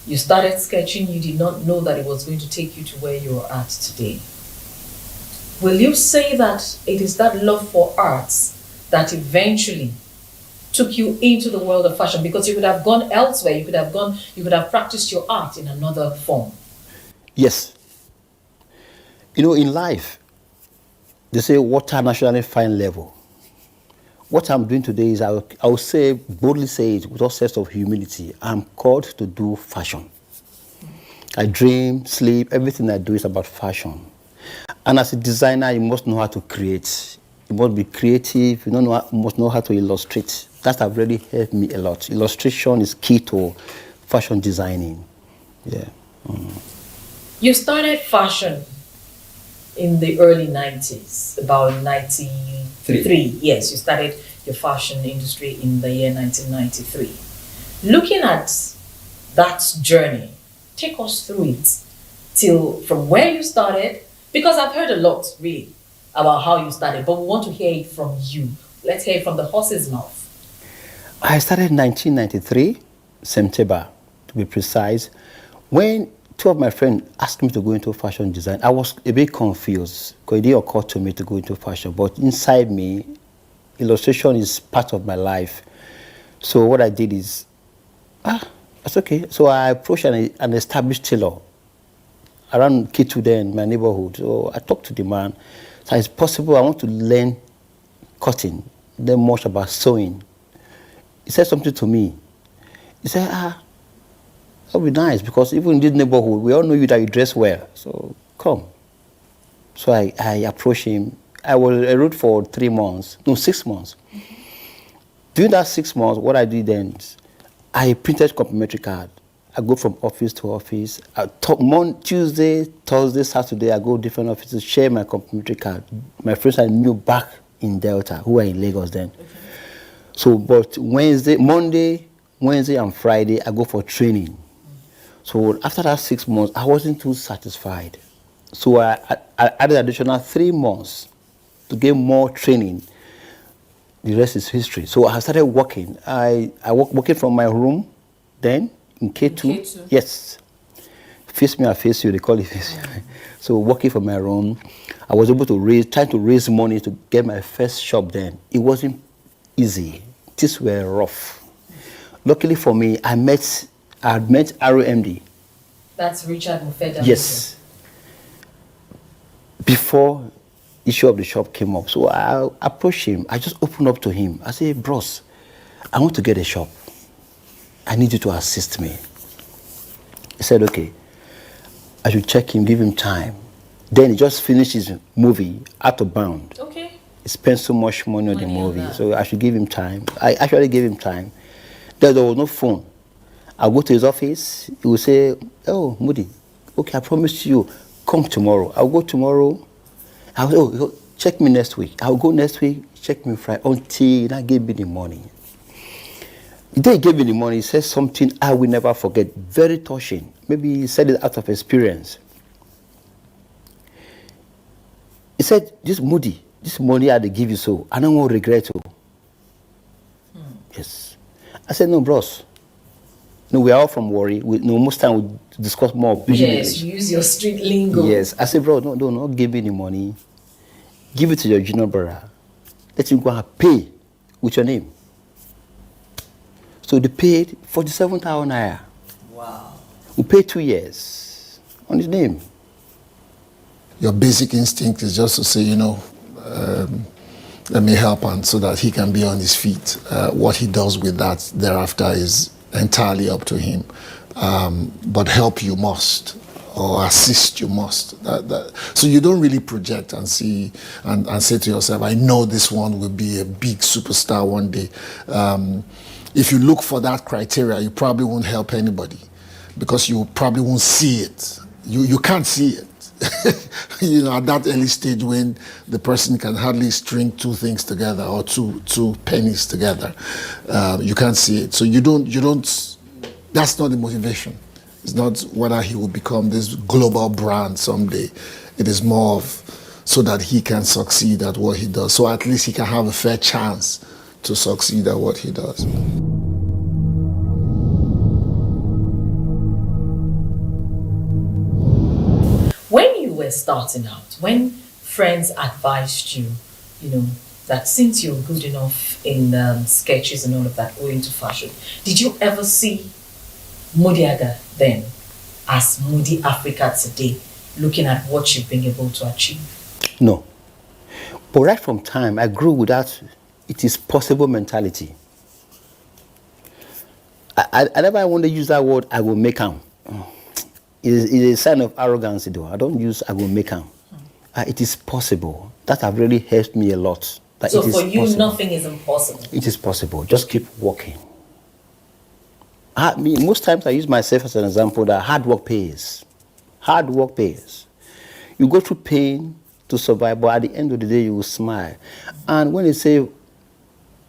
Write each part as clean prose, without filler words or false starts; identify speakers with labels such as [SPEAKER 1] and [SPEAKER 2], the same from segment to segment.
[SPEAKER 1] You started sketching, you did not know that it was going to take you to where you are at today. Will you say that it is that love for arts that eventually took you into the world of fashion? Because you could have gone elsewhere, you could have practiced your art in another form.
[SPEAKER 2] Yes. In life, they say water naturally find level. What I'm doing today is I will say, boldly say it with all sense of humility, I'm called to do fashion. I dream, sleep, everything I do is about fashion. And as a designer, you must know how to create. You must be creative, you must know how to illustrate. That has really helped me a lot. Illustration is key to fashion designing. Yeah.
[SPEAKER 1] You started fashion in the early 90s, about 93. Yes, you started your fashion industry in the year 1993. Looking at that journey, take us through it till from where you started, because I've heard a lot really about how you started, but we want to hear it from you. Let's hear it from the horse's mouth.
[SPEAKER 2] I started in 1993, September to be precise, when two of my friends asked me to go into fashion design. I was a bit confused because it didn't occur to me to go into fashion, but inside me, illustration is part of my life. So what I did is, that's okay. So I approached an established tailor around K2 then, my neighborhood. So I talked to the man. So it's possible I want to learn cutting, learn much about sewing. He said something to me. He said, that would be nice because even in this neighborhood, we all know you that you dress well. So come. So I approached him. I was enrolled for 6 months. During that 6 months, what I did then is I printed complimentary card. I go from office to office. Tuesday, Thursday, Saturday, I go different offices, share my complimentary card. My friends I knew back in Delta, who were in Lagos then. Okay. So, but Monday, Wednesday, and Friday, I go for training. So after that 6 months, I wasn't too satisfied. So I added additional 3 months to get more training. The rest is history. So I started working. I working from my room then in K2. Yes. Face me, I face you, they call it face you. So working from my room, I was able to trying to raise money to get my first shop then. It wasn't easy. Things were rough. Luckily for me, I met RMD.
[SPEAKER 1] That's Richard Mufeda.
[SPEAKER 2] Yes. Before issue of the shop came up. So I approached him. I just opened up to him. I said, bros, I want to get a shop. I need you to assist me. He said, okay. I should check him, give him time. Then he just finished his movie, Out of Bound.
[SPEAKER 1] Okay.
[SPEAKER 2] He spent so much money on the movie. So I should give him time. I actually gave him time. There was no phone. I'll go to his office. He will say, oh, Moody, okay, I promised you, come tomorrow. I'll go tomorrow. Check me next week. I'll go next week, check me Friday, until he gave me the money. The day he gave me the money, he said something I will never forget, very touching. Maybe he said it out of experience. He said, this money I give you so, I don't want to regret it. Yes. I said, no, bros. No, we are all from Warri. Most time we discuss more.
[SPEAKER 1] Yes, you use your street lingo.
[SPEAKER 2] Yes. I said, bro, no, give me the money. Give it to your junior brother. Let him go and pay with your name. So they paid 47,000 naira.
[SPEAKER 1] Wow.
[SPEAKER 2] We paid 2 years on his name.
[SPEAKER 3] Your basic instinct is just to say, let me help him so that he can be on his feet. What he does with that thereafter is entirely up to him. But help you must, or assist you must. So you don't really project and see and say to yourself, I know this one will be a big superstar one day. If you look for that criteria, you probably won't help anybody because you probably won't see it. You can't see it. At that early stage when the person can hardly string two things together or two pennies together, you can't see it. So you don't. That's not the motivation. It's not whether he will become this global brand someday. It is more of so that he can succeed at what he does. So at least he can have a fair chance to succeed at what he does.
[SPEAKER 1] starting out, when friends advised you, that since you're good enough in sketches and all of that, go into fashion, did you ever see Mudiaga then as Moody Africa today, looking at what you've been able to achieve?
[SPEAKER 2] No. But right from time, I grew with that it is possible mentality. I never want to use that word, I will make them. It's a sign of arrogance, though. I don't use I will make them. It is possible. That have really helped me a lot. That
[SPEAKER 1] So
[SPEAKER 2] it is
[SPEAKER 1] for you,
[SPEAKER 2] possible.
[SPEAKER 1] nothing is impossible.
[SPEAKER 2] It is possible. Just keep working. Most times I use myself as an example that hard work pays. Hard work pays. You go through pain to survive, but at the end of the day, you will smile. And when you say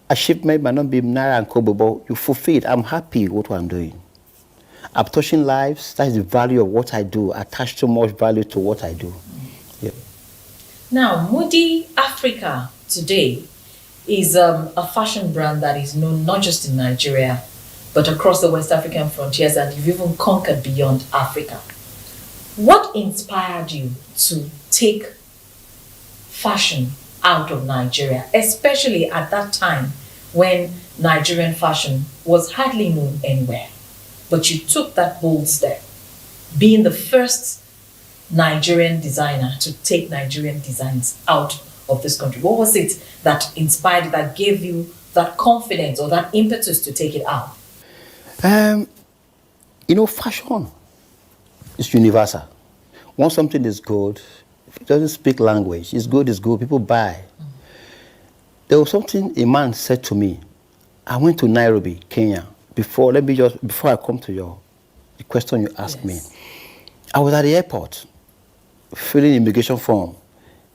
[SPEAKER 2] achievement might not be naira and kobo, but you fulfill it, I'm happy with what I'm doing. I'm touching lives. That is the value of what I do. I attach so much value to what I do. Yeah.
[SPEAKER 1] Now, Moody Africa today is a fashion brand that is known not just in Nigeria, but across the West African frontiers, and you've even conquered beyond Africa. What inspired you to take fashion out of Nigeria, especially at that time when Nigerian fashion was hardly known anywhere? But you took that bold step, being the first Nigerian designer to take Nigerian designs out of this country. What was it that inspired, that gave you that confidence or that impetus to take it out?
[SPEAKER 2] Fashion is universal. Once something is good, if it doesn't speak language, it's good, people buy. There was something a man said to me. I went to Nairobi, Kenya. Before I come to the question you asked me. I was at the airport, filling immigration form.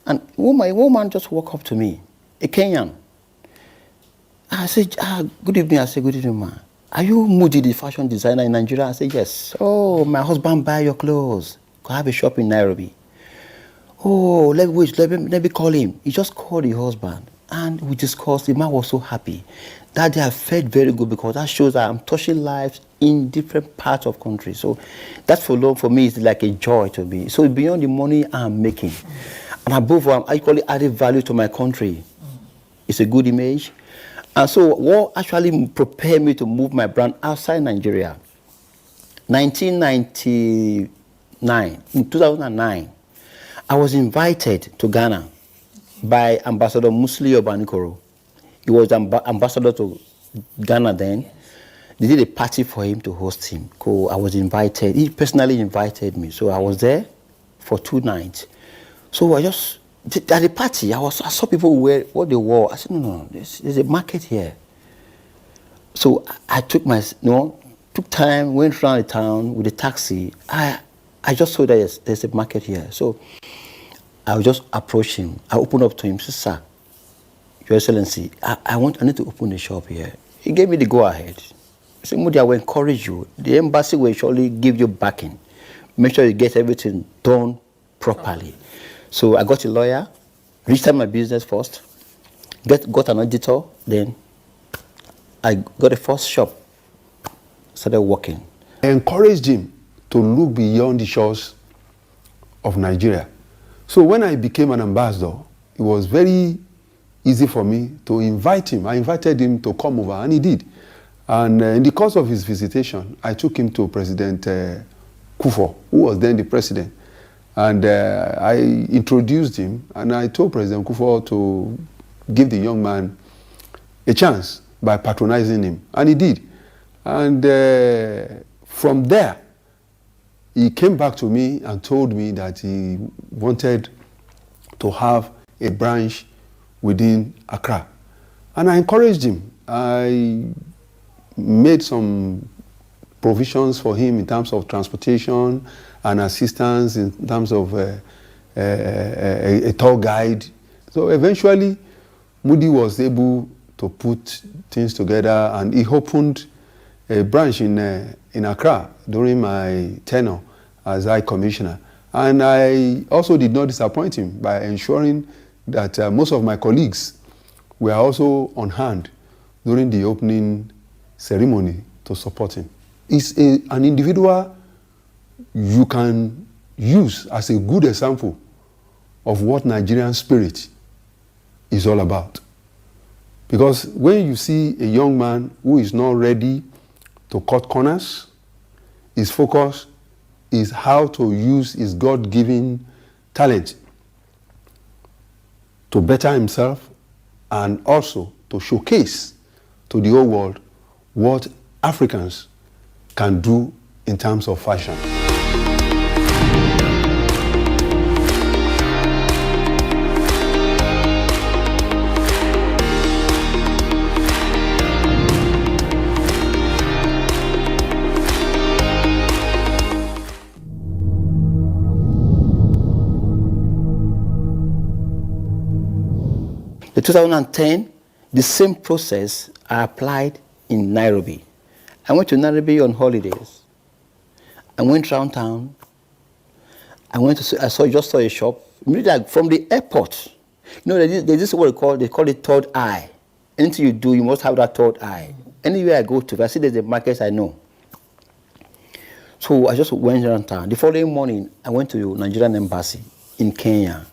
[SPEAKER 2] And a woman just walked up to me, a Kenyan. I said, good evening. I said, good evening, man. Are you Moody, the fashion designer in Nigeria? I said, yes. Oh, my husband buy your clothes. I have a shop in Nairobi. Oh, let me call him. He just called the husband. And we discussed. The man was so happy. That day I felt very good because that shows that I'm touching lives in different parts of country. So that for me is like a joy to me. So beyond the money I'm making. And above all, I'm equally adding value to my country. It's a good image. And so what actually prepared me to move my brand outside Nigeria? 1999, in 2009, I was invited to Ghana by Ambassador Musli Obanikoro. He was ambassador to Ghana then. They did a party for him to host him. I was invited. He personally invited me. So I was there for 2 nights. So at the party, I saw people wear what they wore. I said, no, there's a market here. So I took time, went around the town with a taxi. I just saw that there's a market here. So I would just approach him. I opened up to him, said, sir, Your Excellency, I need to open a shop here. He gave me the go-ahead. He said, Moody, I will encourage you. The embassy will surely give you backing. Make sure you get everything done properly. So I got a lawyer, registered my business first, got an auditor, then I got a first shop, started working.
[SPEAKER 4] I encouraged him to look beyond the shores of Nigeria. So when I became an ambassador, it was very easy for me to invite him. I invited him to come over, and he did. And in the course of his visitation, I took him to President Kufuor, who was then the president. And I introduced him, and I told President Kufuor to give the young man a chance by patronizing him. And he did. And from there, he came back to me and told me that he wanted to have a branch within Accra. And I encouraged him. I made some provisions for him in terms of transportation and assistance, in terms of a tour guide. So eventually, Moody was able to put things together, and he opened a branch in Accra during my tenure as High Commissioner. And I also did not disappoint him by ensuring that most of my colleagues were also on hand during the opening ceremony to support him. He's an individual you can use as a good example of what Nigerian spirit is all about. Because when you see a young man who is not ready to cut corners, his focus is how to use his God-given talent to better himself and also to showcase to the whole world what Africans can do in terms of fashion.
[SPEAKER 2] In 2010, the same process I applied in Nairobi. I went to Nairobi on holidays. I went round town. Just saw a shop. Immediately from the airport, you know, there's this what they call it third eye. Anything you do, you must have that third eye. Anywhere I go to, if I see there's a market, I know. So I just went around town. The following morning, I went to the Nigerian embassy in Kenya.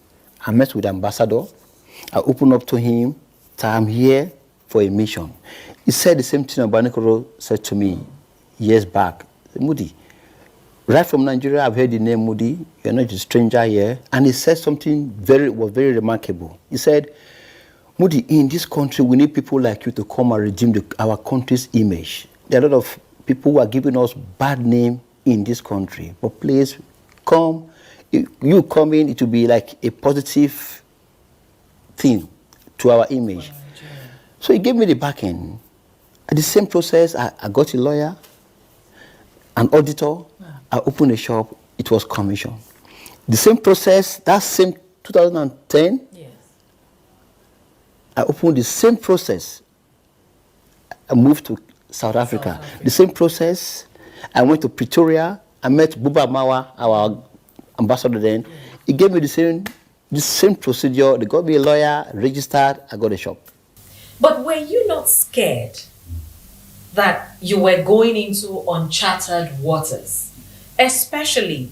[SPEAKER 2] I met with the ambassador. I opened up to him that I'm here for a mission. He said the same thing Abanikoro said to me years back. Moody, right from Nigeria, I've heard the name Moody. You're not a stranger here. And he said something was very remarkable. He said, Moody, in this country, we need people like you to come and redeem our country's image. There are a lot of people who are giving us bad name in this country. But please, come. You come in, it will be like a positive thing to our image. So he gave me the backing. At the same process, I got a lawyer, an auditor. I opened a shop. It was commissioned. The same process, that same 2010,
[SPEAKER 1] Yes.
[SPEAKER 2] I opened the same process. I moved to South Africa. The same process. I went to Pretoria. I met Buba Mawa, our ambassador then. He gave me the same procedure. They got me a lawyer, registered, I got a shop.
[SPEAKER 1] But were you not scared that you were going into uncharted waters? Especially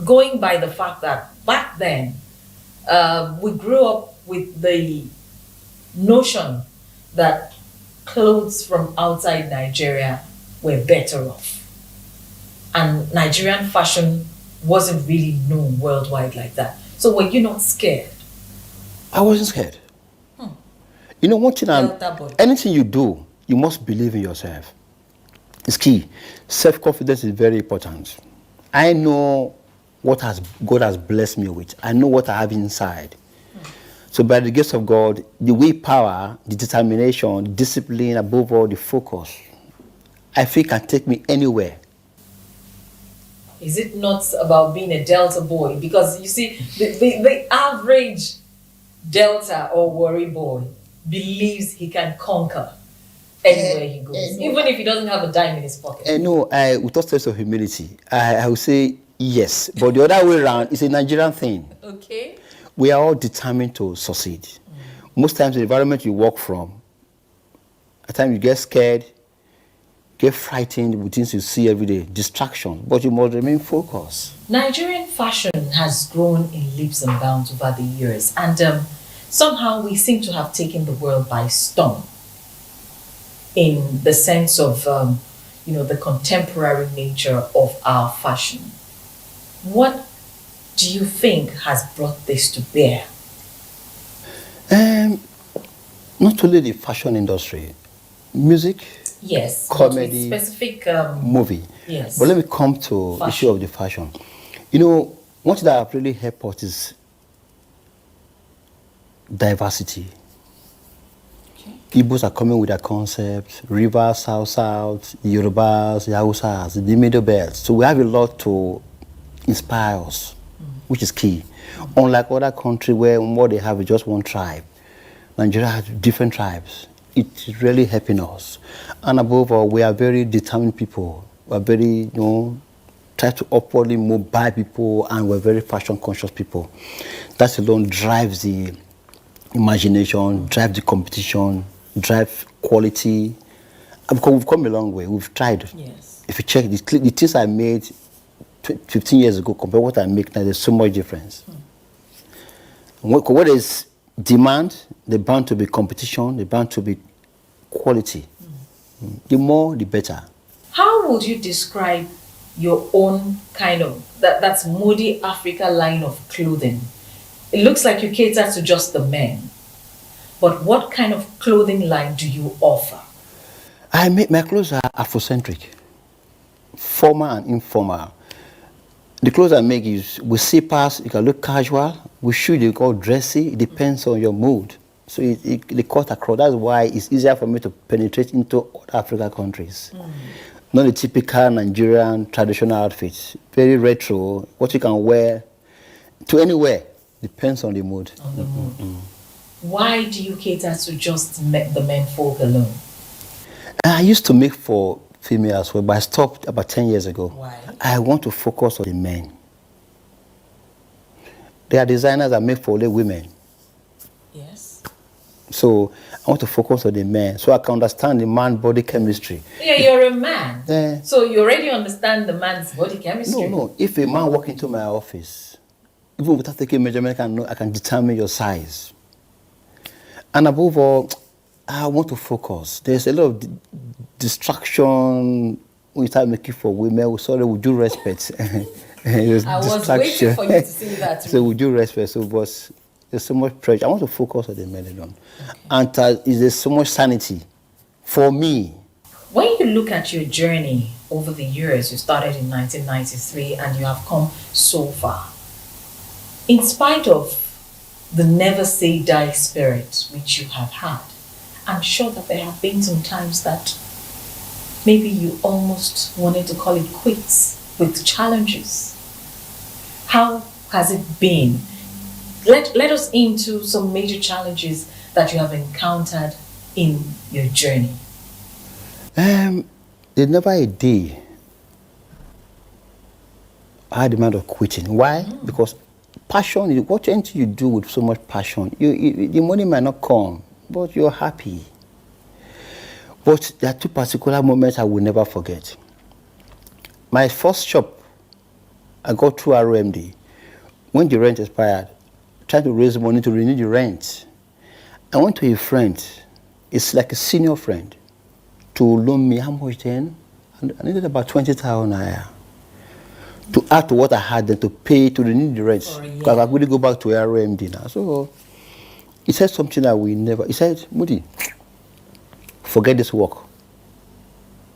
[SPEAKER 1] going by the fact that back then, we grew up with the notion that clothes from outside Nigeria were better off. And Nigerian fashion wasn't really known worldwide like that. So were you not scared?
[SPEAKER 2] I wasn't scared. You know, one thing, anything you do, you must believe in yourself. It's key. Self-confidence is very important. I know what God has blessed me with. I know what I have inside. So by the grace of God, the willpower, the determination, the discipline, above all, the focus, I feel can take me anywhere.
[SPEAKER 1] Is it not about being a Delta boy? Because you see, the average Delta or Warri boy believes he can conquer anywhere he goes, even if he doesn't have a dime in his pocket.
[SPEAKER 2] No, with all sense of humility, I would say yes. But the other way around, it's a Nigerian thing.
[SPEAKER 1] Okay.
[SPEAKER 2] We are all determined to succeed. Most times the environment you walk from, at times you get scared, get frightened with things you see every day, distraction, but you must remain focused.
[SPEAKER 1] Nigerian fashion has grown in leaps and bounds over the years, and somehow we seem to have taken the world by storm in the sense of, the contemporary nature of our fashion. What do you think has brought this to bear?
[SPEAKER 2] Not only the fashion industry, music,
[SPEAKER 1] yes,
[SPEAKER 2] comedy,
[SPEAKER 1] specific
[SPEAKER 2] movie.
[SPEAKER 1] Yes.
[SPEAKER 2] But let me come to the issue of the fashion. You know, one thing that have really helped us is diversity. Okay. Igbos are coming with their concepts, Rivers, South, Yorubas, Hausas, the Middle Belt. So we have a lot to inspire us, which is key. Unlike other countries where what they have is just one tribe, Nigeria has different tribes. It's really helping us. And above all, we are very determined people. We are very, try to upwardly mobile people, and we're very fashion conscious people. That alone drives the imagination, drives the competition, drives quality. Because we've come a long way. We've tried.
[SPEAKER 1] Yes.
[SPEAKER 2] If you check the things I made 15 years ago compared to what I make now, there's so much difference. What is demand, there's bound to be competition, there's bound to be quality. The more, the better.
[SPEAKER 1] How would you describe your own kind of, that's Moody Africa line of clothing? It looks like you cater to just the men. But what kind of clothing line do you offer?
[SPEAKER 2] My clothes are Afrocentric, formal and informal. The clothes I make is with slippers, you can look casual. With shoes, you call dressy. It depends on your mood. So they cut across. That's why it's easier for me to penetrate into other African countries. Not the typical Nigerian traditional outfits. Very retro. What you can wear to anywhere. Depends on the mood.
[SPEAKER 1] On the mood. Why do you cater to just the men folk alone?
[SPEAKER 2] I used to make for females, but I stopped about 10 years ago.
[SPEAKER 1] Why?
[SPEAKER 2] I want to focus on the men. There are designers that make for only women.
[SPEAKER 1] Yes.
[SPEAKER 2] So I want to focus on the men so I can understand the man body chemistry.
[SPEAKER 1] Yeah, you're a man.
[SPEAKER 2] Yeah.
[SPEAKER 1] So you already understand the man's body chemistry.
[SPEAKER 2] No. If a man walk into my office, even without taking measurement, I can determine your size. And above all, I want to focus. There's a lot of distraction when you start making for women. Sorry, with due respect.
[SPEAKER 1] I was waiting for you to say that.
[SPEAKER 2] So with due respect, but there's so much pressure. I want to focus on the men alone. Okay. And there's so much sanity for me.
[SPEAKER 1] When you look at your journey over the years, you started in 1993 and you have come so far. In spite of the never say die spirit which you have had, I'm sure that there have been some times that maybe you almost wanted to call it quits with challenges. How has it been? Let us into some major challenges that you have encountered in your journey.
[SPEAKER 2] There's never a day I had the mind of quitting. Why? Because passion is what you do with so much passion. The money might not come, but you're happy. But there are two particular moments I will never forget. My first shop, I got through RMD. When the rent expired, tried to raise money to renew the rent. I went to a friend, it's like a senior friend, to loan me how much then? I needed about 20,000 naira. To add to what I had then to pay to renew the rent. Because I couldn't go back to RMD now. So he said something that we never, he said, Moody, forget this work.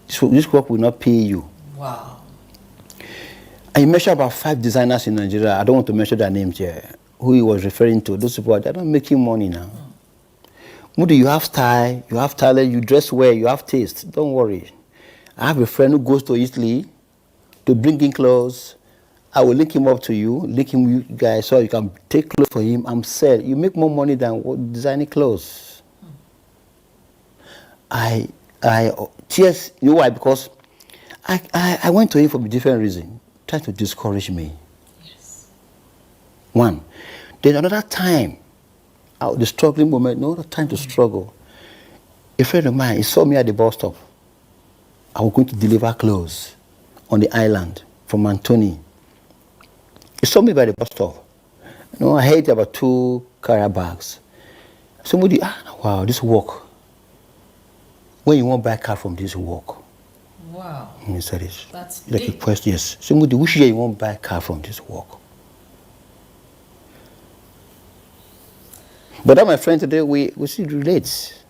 [SPEAKER 2] This work will not pay you.
[SPEAKER 1] Wow.
[SPEAKER 2] And he mentioned about 5 designers in Nigeria. I don't want to mention their names here. Who he was referring to. Those people, they're not making money now. Moody, you have style, you have talent, you dress well, you have taste. Don't worry. I have a friend who goes to Italy to bring in clothes. I will link him up to you, link him you guys so you can take clothes for him and sell. You make more money than designing clothes. Tears, you know why? Because I went to him for a different reason, trying to discourage me.
[SPEAKER 1] Yes.
[SPEAKER 2] One. Then another time, the struggling moment, no other time to struggle. A friend of mine, he saw me at the bus stop. I was going to deliver clothes on the island from Antony. He saw me by the bus stop. I had about 2 carrier bags. Somebody, wow, this work. When you want to buy a car from this work.
[SPEAKER 1] Wow.
[SPEAKER 2] And he said it.
[SPEAKER 1] That's
[SPEAKER 2] like
[SPEAKER 1] big.
[SPEAKER 2] a question, yes. Somebody, which year you want to buy a car from this work? But that, my friend, today, we still relate.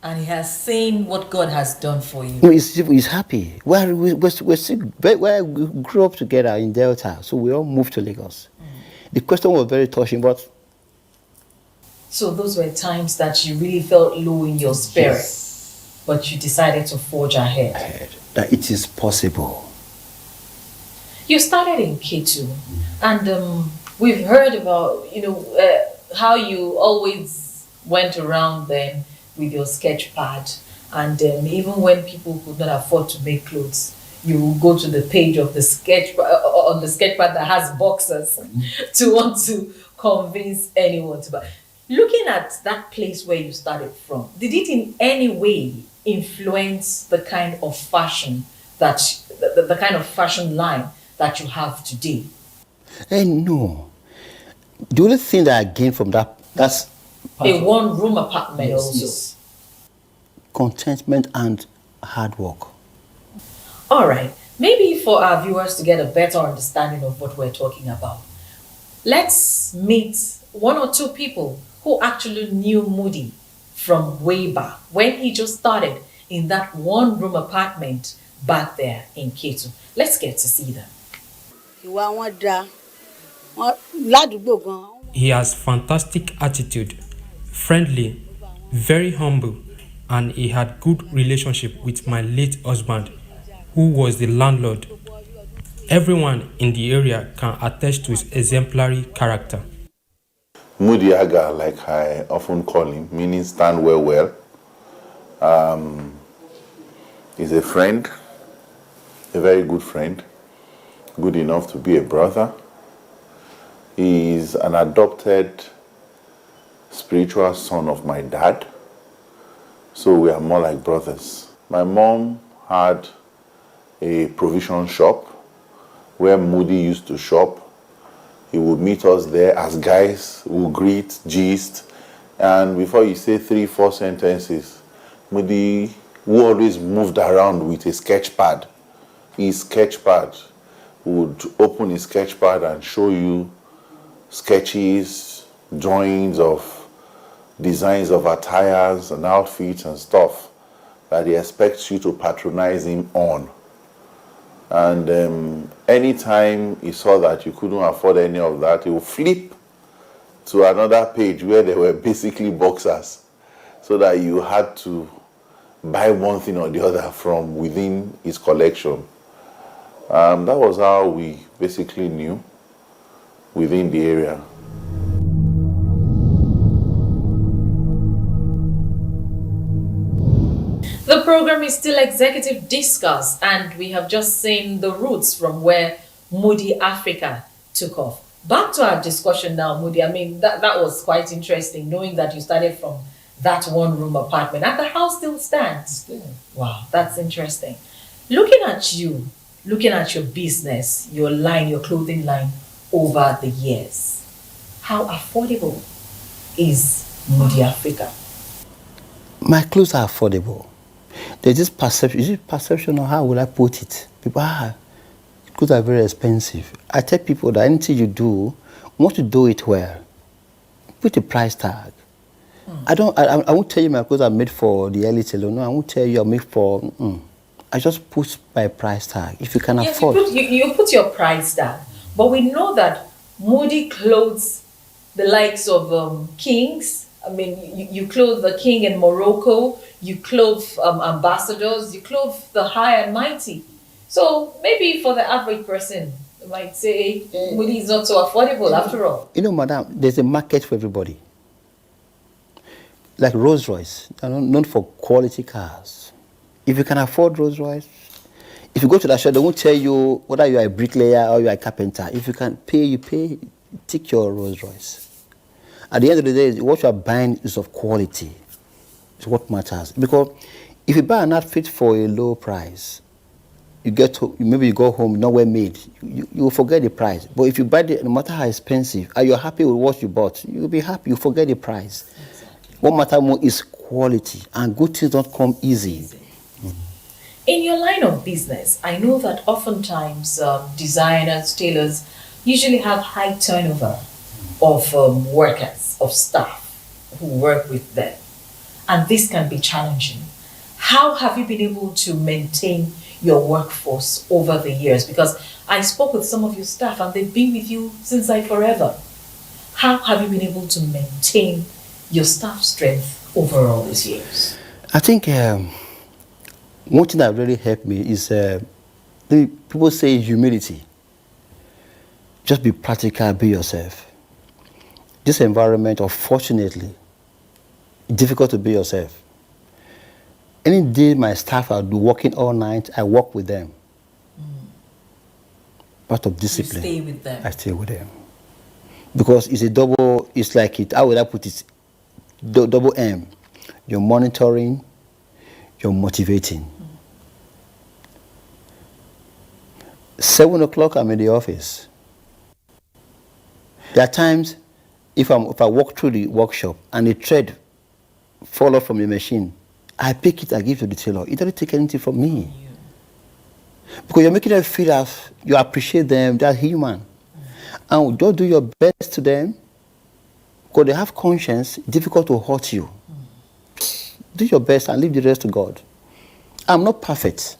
[SPEAKER 1] And he has seen what God has done for you.
[SPEAKER 2] No, he's happy. We're still, where we grew up together in Delta, so we all moved to Lagos. The question was very touching, but...
[SPEAKER 1] So those were times that you really felt low in your spirit, but you decided to forge ahead.
[SPEAKER 2] That it is possible.
[SPEAKER 1] You started in K2, and we've heard about, how you always went around then with your sketch pad, and even when people could not afford to make clothes, you go to the page of the sketch on the sketch pad that has boxes to want to convince anyone to buy. Looking at that place where you started from, did it in any way influence the kind of fashion the kind of fashion line that you have today?
[SPEAKER 2] No. The only thing that I gained from that's
[SPEAKER 1] A one-room apartment
[SPEAKER 2] Yes,
[SPEAKER 1] also.
[SPEAKER 2] yes. Contentment and hard work.
[SPEAKER 1] All right. Maybe for our viewers to get a better understanding of what we're talking about, let's meet one or two people who actually knew Moody from way back when he just started in that one-room apartment back there in Ketu. Let's get to see them.
[SPEAKER 5] He has fantastic attitude, friendly, very humble, and he had good relationship with my late husband, who was the landlord. Everyone in the area can attest to his exemplary character.
[SPEAKER 6] Moody Aga, like I often call him, meaning stand well. He's a friend, a very good friend, good enough to be a brother. He's an adopted spiritual son of my dad, so we are more like brothers. My mom had a provision shop where Moody used to shop. He would meet us there as guys, we would greet, gist, and before you say 3-4 sentences, Moody, who always moved around with a sketch pad, his sketch pad, would open his sketch pad and show you sketches, drawings of designs of attires and outfits and stuff that he expects you to patronize him on. And anytime he saw that you couldn't afford any of that, he would flip to another page where there were basically boxers, so that you had to buy one thing or the other from within his collection. That was how we basically knew within the area.
[SPEAKER 1] The program is still Executive Discuss, and we have just seen the roots from where Moody Africa took off. Back to our discussion now, Moody. I mean, that was quite interesting, knowing that you started from that one-room apartment, and the house still stands.
[SPEAKER 2] Yeah.
[SPEAKER 1] Wow, that's interesting. Looking at you, looking at your business, your line, your clothing line over the years, how affordable is Moody Africa?
[SPEAKER 2] My clothes are affordable. There's this perception, is it perception or how will I put it? People, clothes are very expensive. I tell people that anything you do, want to do it well, put a price tag. I won't tell you my clothes are made for the elite alone. No, I won't tell you I'm made for, I just put my price tag. If you can afford.
[SPEAKER 1] You put your price tag, but we know that Moody clothes the likes of kings. I mean, you clothe the king in Morocco, you clothe ambassadors, you clothe the high and mighty. So maybe for the average person, they might say, Moody is not so affordable after all.
[SPEAKER 2] You know, madam, there's a market for everybody. Like Rolls Royce, they're known for quality cars. If you can afford Rolls Royce, if you go to that shop, they won't tell you whether you are a bricklayer or you are a carpenter. If you can pay, you pay, take your Rolls Royce. At the end of the day, what you are buying is of quality. It's what matters. Because if you buy an outfit for a low price, maybe you go home, not well made, you will forget the price. But if you buy it, no matter how expensive, and you're happy with what you bought, you'll be happy, you forget the price. Exactly. What matters more is quality, and good things don't come easy.
[SPEAKER 1] In your line of business, I know that oftentimes designers, tailors usually have high turnover of workers, of staff who work with them. And this can be challenging. How have you been able to maintain your workforce over the years? Because I spoke with some of your staff and they've been with you since like forever. How have you been able to maintain your staff strength over all these years?
[SPEAKER 2] I think one thing that really helped me is people say humility. Just be practical, be yourself. This environment, unfortunately, it's difficult to be yourself. Any day my staff are working all night, I work with them. Part of discipline.
[SPEAKER 1] You stay with them.
[SPEAKER 2] I stay with them. Because it's like how would I put it? Double M. You're monitoring, you're motivating. 7 o'clock, I'm in the office. There are times, if I walk through the workshop and a thread fall off from the machine, I pick it, I give it to the tailor. He doesn't take anything from me. Because you're making them feel as you appreciate them, they're human. And just do your best to them, because they have conscience, difficult to hurt you. Do your best and leave the rest to God. I'm not perfect.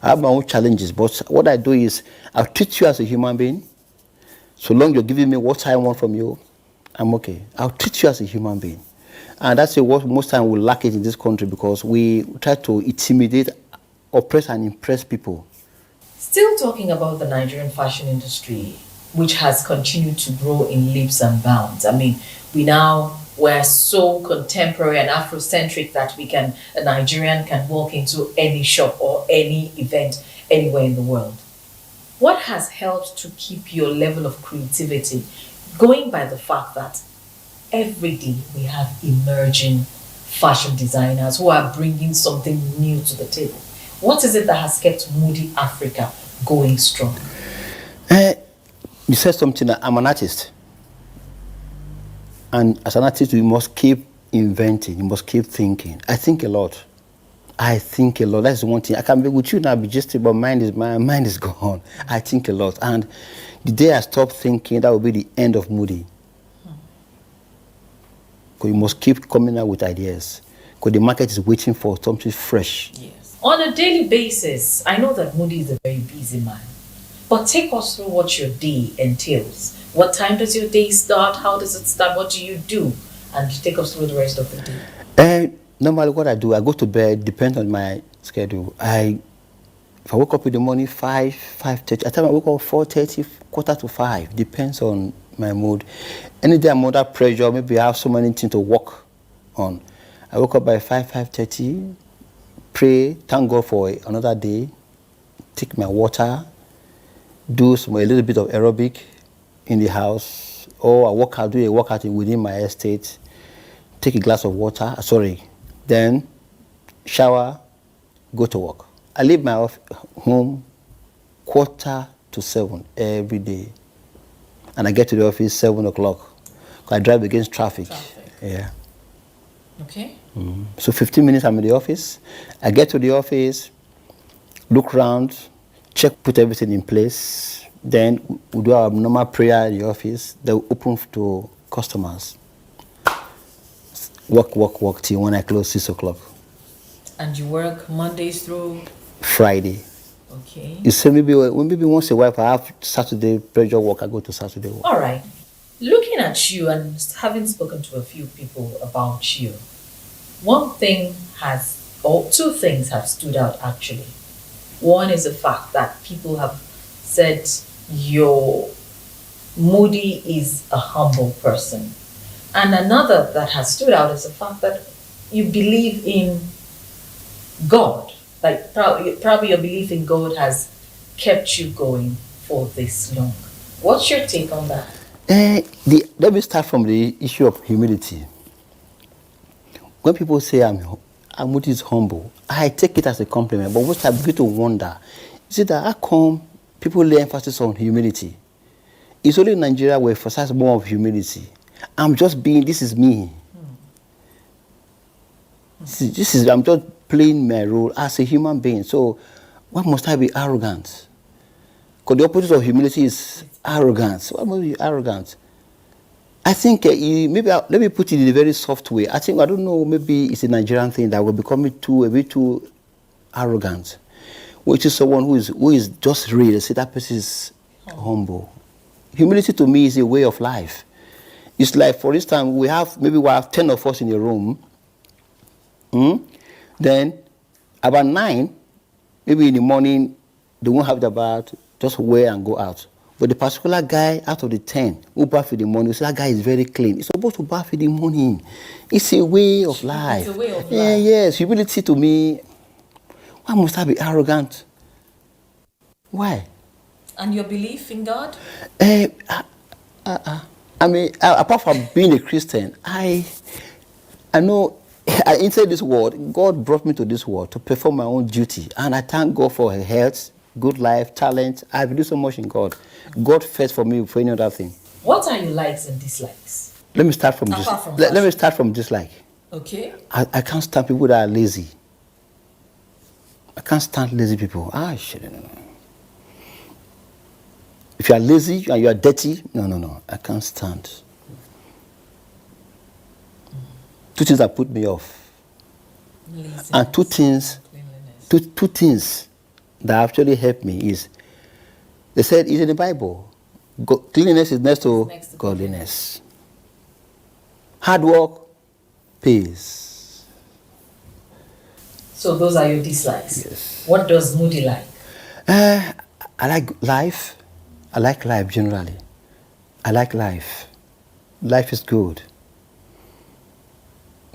[SPEAKER 2] I have my own challenges, but what I do is I'll treat you as a human being. So long you're giving me what I want from you, I'm okay. I'll treat you as a human being. And that's what most times we lack it in this country, because we try to intimidate, oppress and impress people.
[SPEAKER 1] Still talking about the Nigerian fashion industry, which has continued to grow in leaps and bounds. I mean, we're so contemporary and Afrocentric that a Nigerian can walk into any shop or any event anywhere in the world. What has helped to keep your level of creativity going by the fact that every day we have emerging fashion designers who are bringing something new to the table? What is it that has kept Moody Africa going strong?
[SPEAKER 2] You said something, I'm an artist. And as an artist, you must keep inventing, you must keep thinking. I think a lot. That's one thing. I can be with you now, be just but my mind is gone. I think a lot. And the day I stop thinking, that will be the end of Moody. Because you must keep coming out with ideas. Because the market is waiting for something fresh.
[SPEAKER 1] Yes. On a daily basis, I know that Moody is a very busy man. But take us through what your day entails. What time does your day start? How does it start? What do you do? And take us through the rest of the day.
[SPEAKER 2] Normally what I do, I go to bed, depends on my schedule. If I wake up in the morning, 5:30, at times I wake up 4:30, 4:45, depends on my mood. Any day I'm under pressure, maybe I have so many things to work on. I wake up by 5:30, pray, thank God for another day, take my water, do a little bit of aerobic in the house, or do a workout within my estate, take a glass of water, then shower, go to work. I leave my home 6:45 every day, and I get to the office 7 o'clock. I drive against traffic. Yeah.
[SPEAKER 1] Okay.
[SPEAKER 2] So 15 minutes I'm in the office. I get to the office, look around, put everything in place. Then we do our normal prayer in the office. Then we open to customers. Work till when I close 6 o'clock.
[SPEAKER 1] And you work Mondays through
[SPEAKER 2] Friday.
[SPEAKER 1] Okay.
[SPEAKER 2] You say maybe once a while, if I have Saturday pressure work, I go to Saturday work.
[SPEAKER 1] All right. Looking at you and having spoken to a few people about you, two things have stood out actually. One is the fact that people have said your Moody is a humble person. And another that has stood out is the fact that you believe in God. Like probably your belief in God has kept you going for this long. What's your take on that?
[SPEAKER 2] Let me start from the issue of humility. When people say Moody is humble, I take it as a compliment. But what I begin to wonder is that how come people lay emphasis on humility? It's only in Nigeria where we emphasize more of humility. I'm just this is me. I'm just playing my role as a human being. So why must I be arrogant? Because the opposite of humility is arrogance. Why must I be arrogant? I think let me put it in a very soft way. I don't know, maybe it's a Nigerian thing that we're becoming a bit too arrogant. Which is someone who is just real. Say that person is humble. Humility to me is a way of life. It's like, for instance, we have 10 of us in a room. Then about 9, maybe in the morning, they won't have the bath, just wear and go out. But the particular guy out of the 10 who bath in the morning, so that guy is very clean. He's supposed to bath in the morning. It's a way of life.
[SPEAKER 1] It's a way of life.
[SPEAKER 2] Yes, humility to me. Why must I be arrogant? Why?
[SPEAKER 1] And your belief in God?
[SPEAKER 2] Apart from being a Christian, I know inside this world, God brought me to this world to perform my own duty. And I thank God for health, good life, talent. I believe so much in God. God first for me before any other thing.
[SPEAKER 1] What are your likes and dislikes?
[SPEAKER 2] Let me start from
[SPEAKER 1] Apart from
[SPEAKER 2] let me
[SPEAKER 1] fashion.
[SPEAKER 2] start from dislike.
[SPEAKER 1] Okay.
[SPEAKER 2] I can't stand people that are lazy. I can't stand lazy people. Shit, no. If you are lazy and you are dirty, no. I can't stand. Two things that put me off.
[SPEAKER 1] Laziness
[SPEAKER 2] And two things that actually helped me is, they said it's in the Bible. Cleanliness is next to godliness. Hard work pays.
[SPEAKER 1] So those are your dislikes.
[SPEAKER 2] Yes.
[SPEAKER 1] What does Moody like?
[SPEAKER 2] I like life. I like life generally. I like life. Life is good.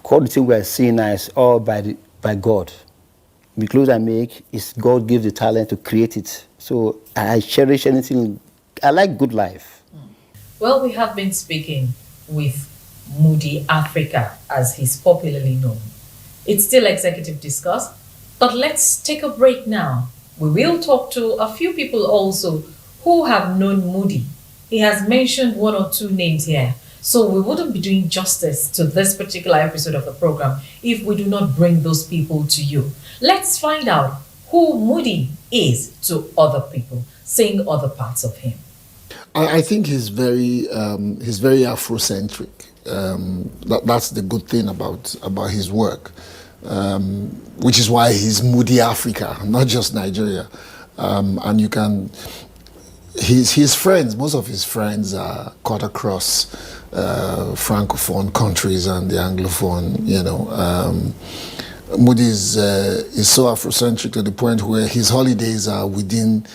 [SPEAKER 2] All the things we are seeing now is all by God. The clothes I make is God gives the talent to create it. So I cherish anything. I like good life.
[SPEAKER 1] Well, we have been speaking with Moody Africa, as he's popularly known. It's still executive discuss, but let's take a break now. We will talk to a few people also who have known Moody. He has mentioned one or two names here. So we wouldn't be doing justice to this particular episode of the program if we do not bring those people to you. Let's find out who Moody is to other people, seeing other parts of him.
[SPEAKER 3] I think he's very Afrocentric. That's the good thing about his work, which is why he's Moody Africa, not just Nigeria. And you can, his friends, most of his friends are cut across Francophone countries and the Anglophone. Moody is so Afrocentric to the point where his holidays are within,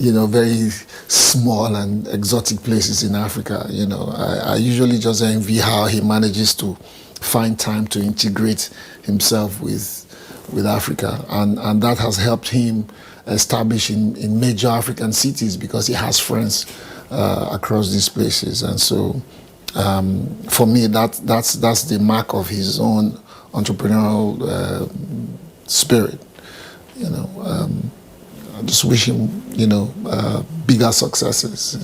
[SPEAKER 3] very small and exotic places in Africa. I usually just envy how he manages to find time to integrate himself with Africa, and that has helped him establish in major African cities because he has friends across these places. And so for me, that's the mark of his own entrepreneurial spirit. I just wish him, bigger successes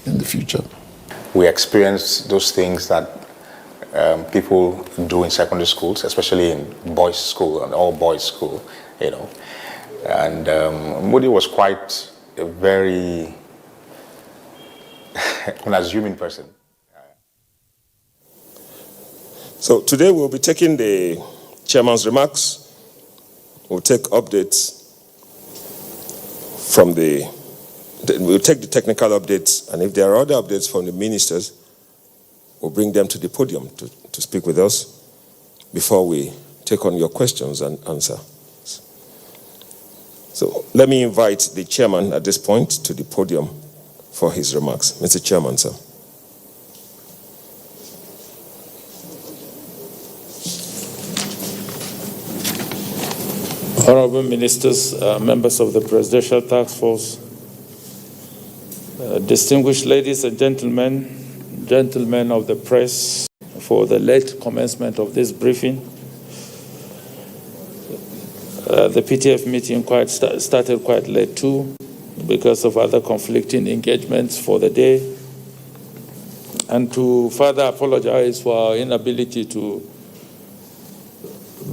[SPEAKER 3] in the future.
[SPEAKER 7] We experience those things that people do in secondary schools, especially in boys' school and all boys' school, And Moody was quite a very unassuming person.
[SPEAKER 8] So today we'll be taking the chairman's remarks. We'll take updates from we'll take the technical updates, and if there are other updates from the ministers, we'll bring them to the podium to speak with us before we take on your questions and answer. So let me invite the chairman at this point to the podium for his remarks. Mr. Chairman, sir.
[SPEAKER 9] Honorable Ministers, members of the Presidential Task Force, distinguished ladies and gentlemen of the press, for the late commencement of this briefing. The PTF meeting started quite late too because of other conflicting engagements for the day. And to further apologize for our inability to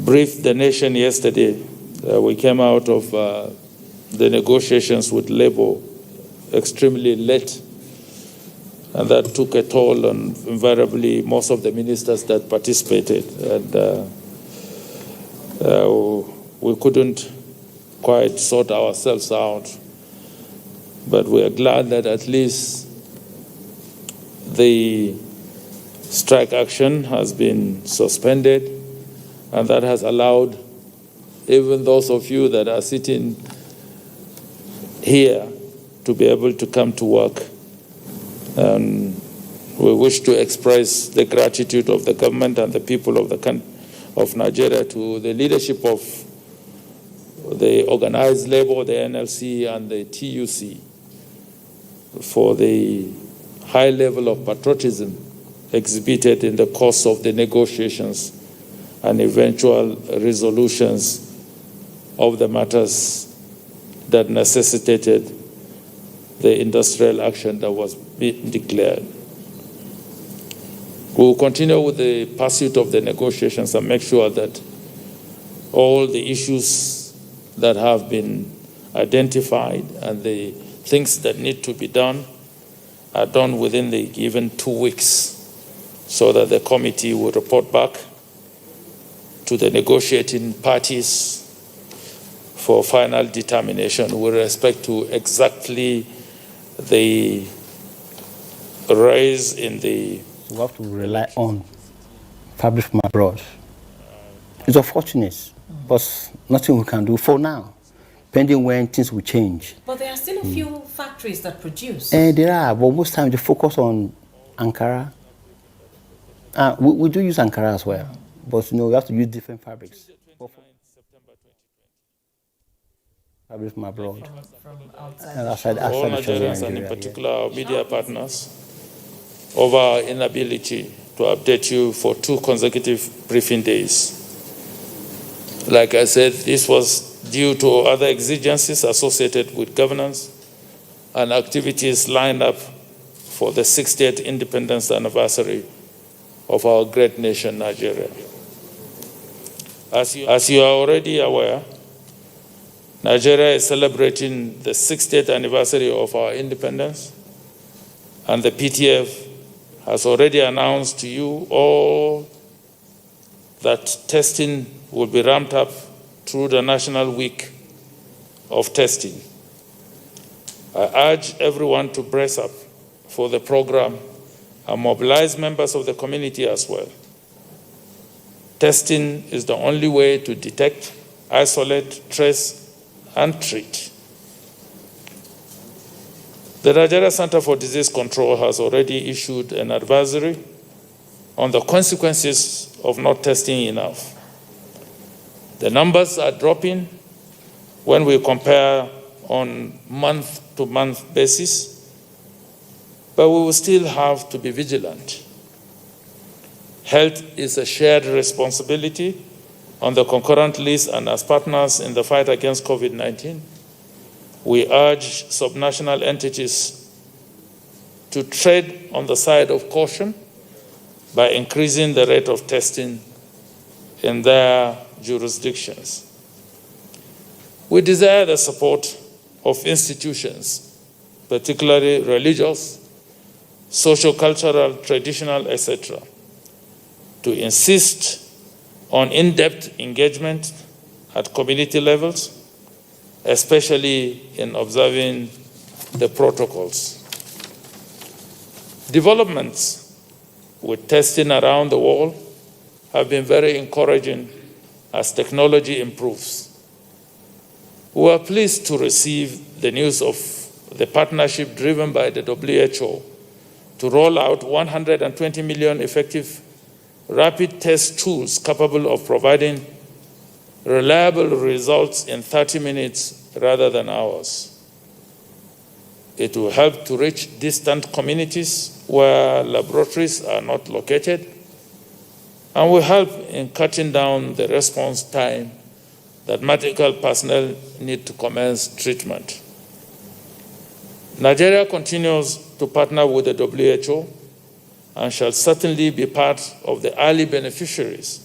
[SPEAKER 9] brief the nation yesterday. We came out of the negotiations with Labour extremely late, and that took a toll on invariably most of the ministers that participated. And we couldn't quite sort ourselves out, but we are glad that at least the strike action has been suspended, and that has allowed even those of you that are sitting here to be able to come to work. And we wish to express the gratitude of the government and the people of Nigeria to the leadership of the organized labor, the NLC and the TUC, for the high level of patriotism exhibited in the course of the negotiations and eventual resolutions of the matters that necessitated the industrial action that was being declared. We will continue with the pursuit of the negotiations and make sure that all the issues that have been identified and the things that need to be done are done within the given 2 weeks, so that the committee will report back to the negotiating parties for final determination with respect to exactly the rise in the...
[SPEAKER 2] We have to rely on fabric from abroad. It's unfortunate, but nothing we can do for now, pending when things will change.
[SPEAKER 1] But there are still a few factories that produce.
[SPEAKER 2] There are, but most times they focus on Ankara. We do use Ankara as well, but we have to use different fabrics. Fabrics from abroad.
[SPEAKER 1] From outside.
[SPEAKER 2] And outside
[SPEAKER 9] all Nigerians and in particular our media partners over our inability to update you for 2 consecutive briefing days. Like I said, this was due to other exigencies associated with governance and activities lined up for the 60th independence anniversary of our great nation, Nigeria. As you are already aware, Nigeria is celebrating the 60th anniversary of our independence, and the PTF has already announced to you all that testing will be ramped up through the National Week of Testing. I urge everyone to brace up for the program and mobilize members of the community as well. Testing is the only way to detect, isolate, trace, and treat. The Nigeria Center for Disease Control has already issued an advisory on the consequences of not testing enough. The numbers are dropping when we compare on month-to-month basis, but we will still have to be vigilant. Health is a shared responsibility on the concurrent list, and as partners in the fight against COVID-19, we urge subnational entities to tread on the side of caution by increasing the rate of testing in their jurisdictions. We desire the support of institutions, particularly religious, socio-cultural, traditional, etc., to insist on in-depth engagement at community levels, especially in observing the protocols. Developments with testing around the world have been very encouraging as technology improves. We are pleased to receive the news of the partnership driven by the WHO to roll out 120 million effective rapid test tools capable of providing reliable results in 30 minutes rather than hours. It will help to reach distant communities where laboratories are not located, and will help in cutting down the response time that medical personnel need to commence treatment. Nigeria continues to partner with the WHO and shall certainly be part of the early beneficiaries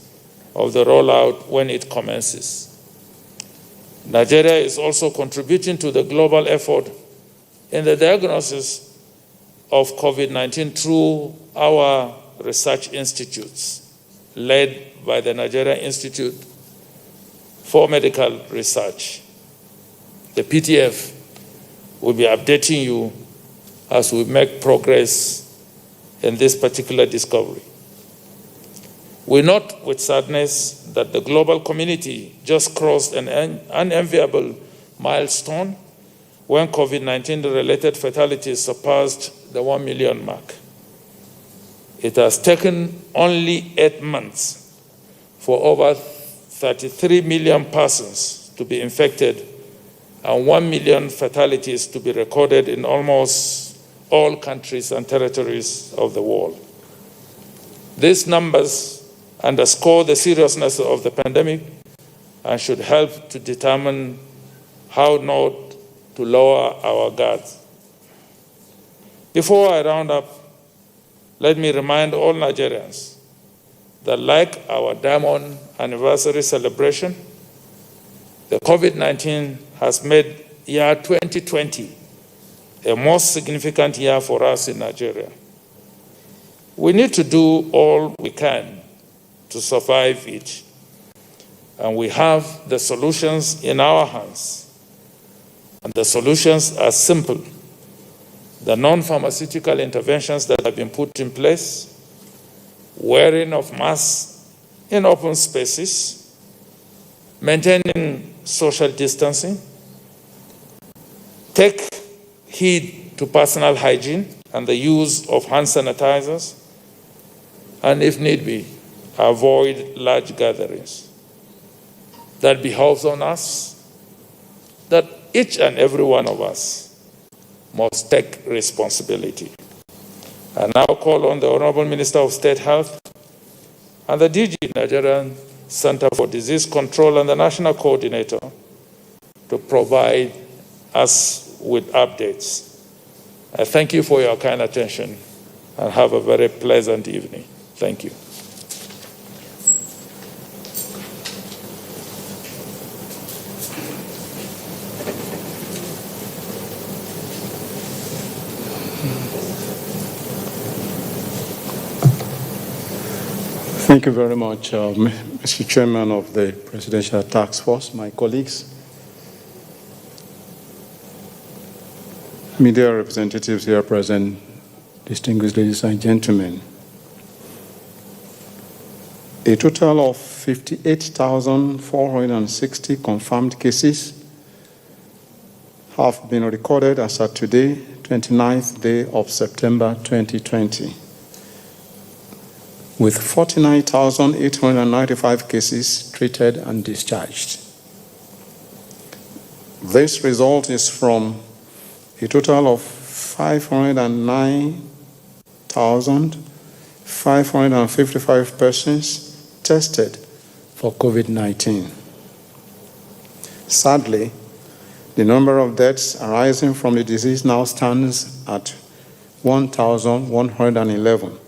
[SPEAKER 9] of the rollout when it commences. Nigeria is also contributing to the global effort in the diagnosis of COVID-19 through our research institutes, led by the Nigeria Institute for Medical Research. The PTF will be updating you as we make progress in this particular discovery. We note with sadness that the global community just crossed an unenviable milestone when COVID-19 related fatalities surpassed the 1 million mark. It has taken only 8 months for over 33 million persons to be infected and 1 million fatalities to be recorded in almost all countries and territories of the world. These numbers underscore the seriousness of the pandemic and should help to determine how not to lower our guards. Before I round up, let me remind all Nigerians that like our Diamond Anniversary celebration, the COVID-19 has made year 2020 a most significant year for us in Nigeria. We need to do all we can to survive it, and we have the solutions in our hands. And the solutions are simple. The non-pharmaceutical interventions that have been put in place, wearing of masks in open spaces, maintaining social distancing, take heed to personal hygiene and the use of hand sanitizers, and if need be, avoid large gatherings. That behoves on us, that each and every one of us must take responsibility. I now call on the Honorable Minister of State Health and the DG Nigerian Center for Disease Control and the National Coordinator to provide us with updates. I thank you for your kind attention and have a very pleasant evening. Thank you.
[SPEAKER 10] Thank you very much, Mr. Chairman of the Presidential Task Force, my colleagues, media representatives here present, distinguished ladies and gentlemen. A total of 58,460 confirmed cases have been recorded as of today, 29th day of September 2020. With 49,895 cases treated and discharged. This result is from a total of 509,555 persons tested for COVID-19. Sadly, the number of deaths arising from the disease now stands at 1,111.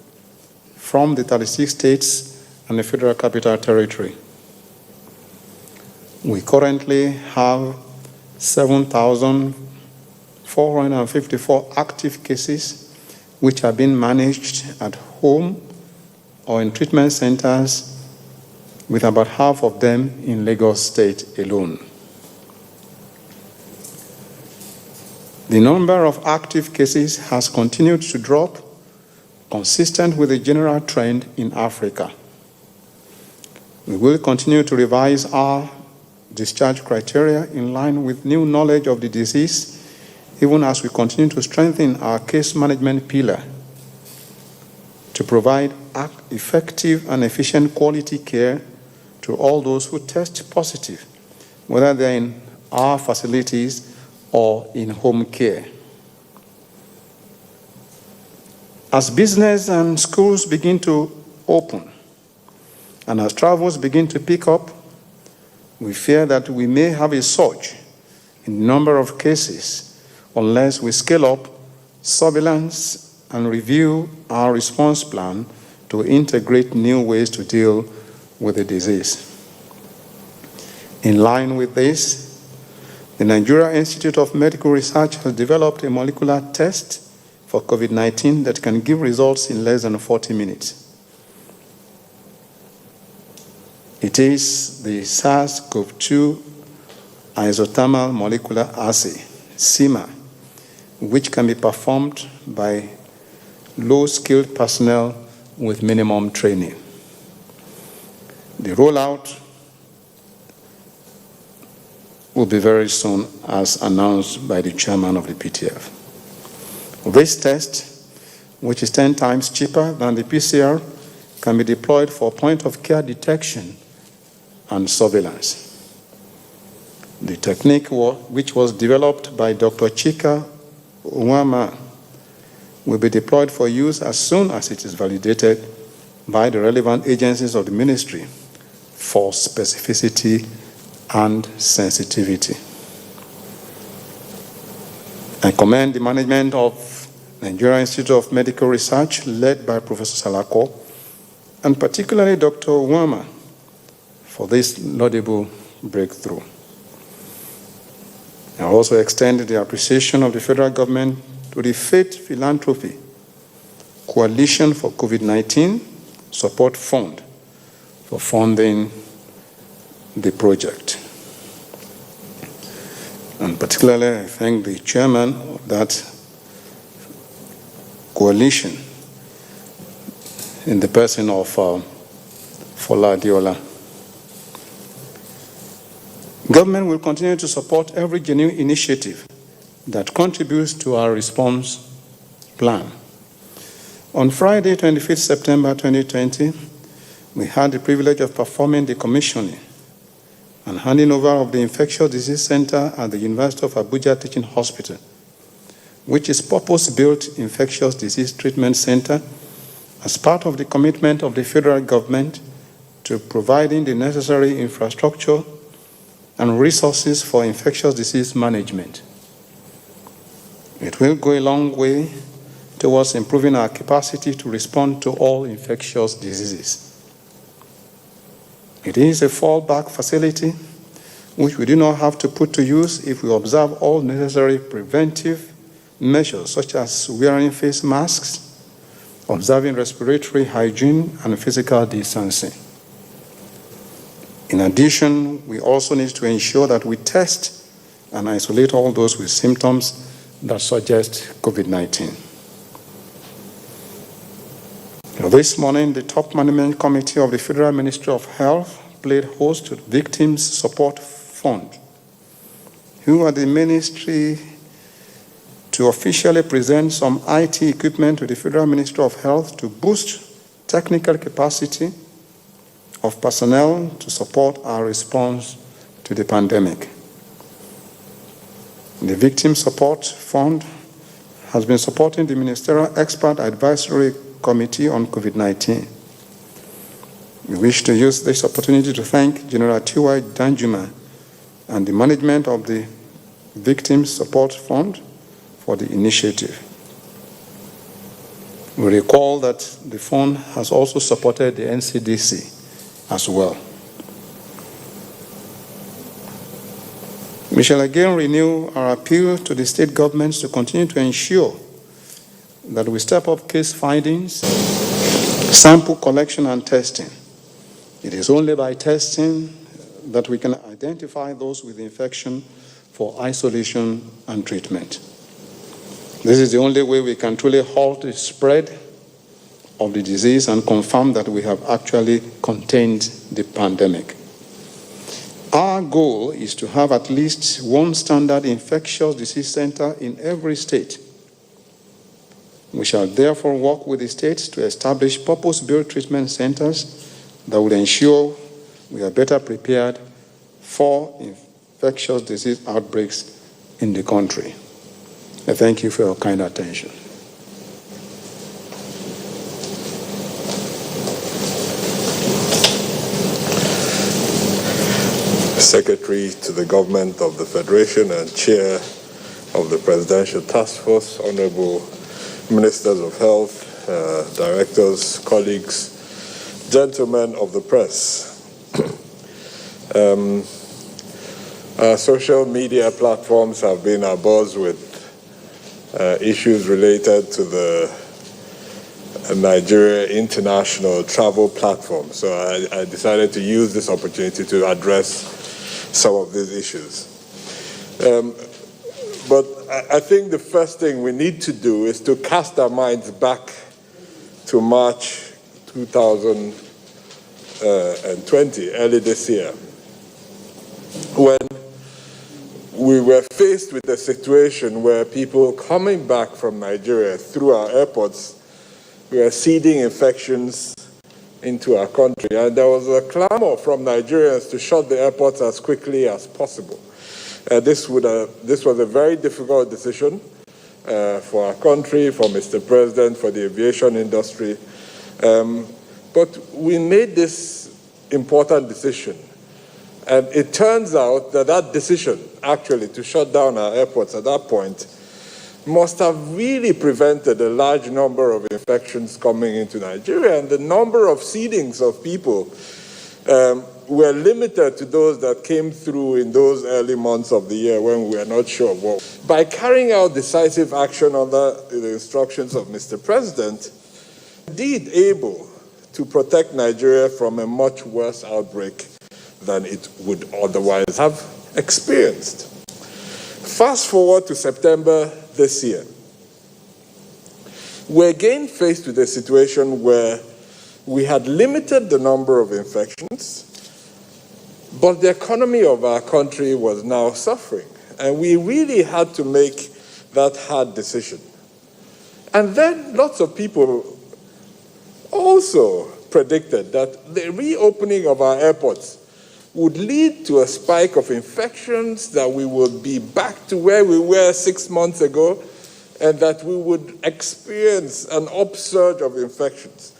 [SPEAKER 10] From the 36 states and the Federal Capital Territory. We currently have 7,454 active cases which are being managed at home or in treatment centers, with about half of them in Lagos State alone. The number of active cases has continued to drop, consistent with the general trend in Africa. We will continue to revise our discharge criteria in line with new knowledge of the disease, even as we continue to strengthen our case management pillar to provide effective and efficient quality care to all those who test positive, whether they're in our facilities or in home care. As business and schools begin to open, and as travels begin to pick up, we fear that we may have a surge in the number of cases unless we scale up surveillance and review our response plan to integrate new ways to deal with the disease. In line with this, the Nigeria Institute of Medical Research has developed a molecular test for COVID-19 that can give results in less than 40 minutes. It is the SARS-CoV-2 isothermal molecular assay, SIMA, which can be performed by low-skilled personnel with minimum training. The rollout will be very soon, as announced by the chairman of the PTF. This test, which is 10 times cheaper than the PCR, can be deployed for point-of-care detection and surveillance. The technique, which was developed by Dr. Chika Uwama, will be deployed for use as soon as it is validated by the relevant agencies of the ministry for specificity and sensitivity. I commend the management of Nigerian Institute of Medical Research, led by Professor Salako, and particularly Dr. Wama, for this laudable breakthrough. I also extend the appreciation of the federal government to the Faith Philanthropy Coalition for COVID-19 Support Fund for funding the project. And particularly, I thank the chairman of that coalition in the person of Fola Diola. Government will continue to support every genuine initiative that contributes to our response plan. On Friday, 25th September 2020, we had the privilege of performing the commissioning and handing over of the Infectious Disease Center at the University of Abuja Teaching Hospital, which is purpose-built infectious disease treatment center as part of the commitment of the federal government to providing the necessary infrastructure and resources for infectious disease management. It will go a long way towards improving our capacity to respond to all infectious diseases. It is a fallback facility which we do not have to put to use if we observe all necessary preventive measures such as wearing face masks, observing respiratory hygiene, and physical distancing. In addition, we also need to ensure that we test and isolate all those with symptoms that suggest COVID-19. This morning, the top management committee of the Federal Ministry of Health played host to the Victims Support Fund, who are the ministry to officially present some IT equipment to the Federal Ministry of Health to boost technical capacity of personnel to support our response to the pandemic. The Victim Support Fund has been supporting the Ministerial Expert Advisory Committee on COVID-19. We wish to use this opportunity to thank General T.Y. Danjuma and the management of the Victim Support Fund for the initiative. We recall that the fund has also supported the NCDC as well. We shall again renew our appeal to the state governments to continue to ensure that we step up case findings, sample collection, and testing. It is only by testing that we can identify those with infection for isolation and treatment. This is the only way we can truly halt the spread of the disease and confirm that we have actually contained the pandemic. Our goal is to have at least one standard infectious disease center in every state. We shall therefore work with the states to establish purpose-built treatment centers that will ensure we are better prepared for infectious disease outbreaks in the country. I thank you for your kind attention.
[SPEAKER 11] Secretary to the Government of the Federation and Chair of the Presidential Task Force, Honorable Ministers of Health, Directors, colleagues, gentlemen of the press. Our social media platforms have been abuzz with issues related to the Nigeria international travel platform. So I decided to use this opportunity to address some of these issues. But I think the first thing we need to do is to cast our minds back to March 2020, early this year, when we were faced with a situation where people coming back from Nigeria through our airports were seeding infections into our country. And there was a clamor from Nigerians to shut the airports as quickly as possible. This was a very difficult decision for our country, for Mr. President, for the aviation industry. But we made this important decision. And it turns out that that decision, actually, to shut down our airports at that point, must have really prevented a large number of infections coming into Nigeria, and the number of seedings of people were limited to those that came through in those early months of the year when we were not sure of what. By carrying out decisive action under the instructions of Mr. President, indeed able to protect Nigeria from a much worse outbreak than it would otherwise have experienced. Fast forward to September this year. We're again faced with a situation where we had limited the number of infections, but the economy of our country was now suffering, and we really had to make that hard decision. And then lots of people also predicted that the reopening of our airports would lead to a spike of infections, that we would be back to where we were 6 months ago, and that we would experience an upsurge of infections.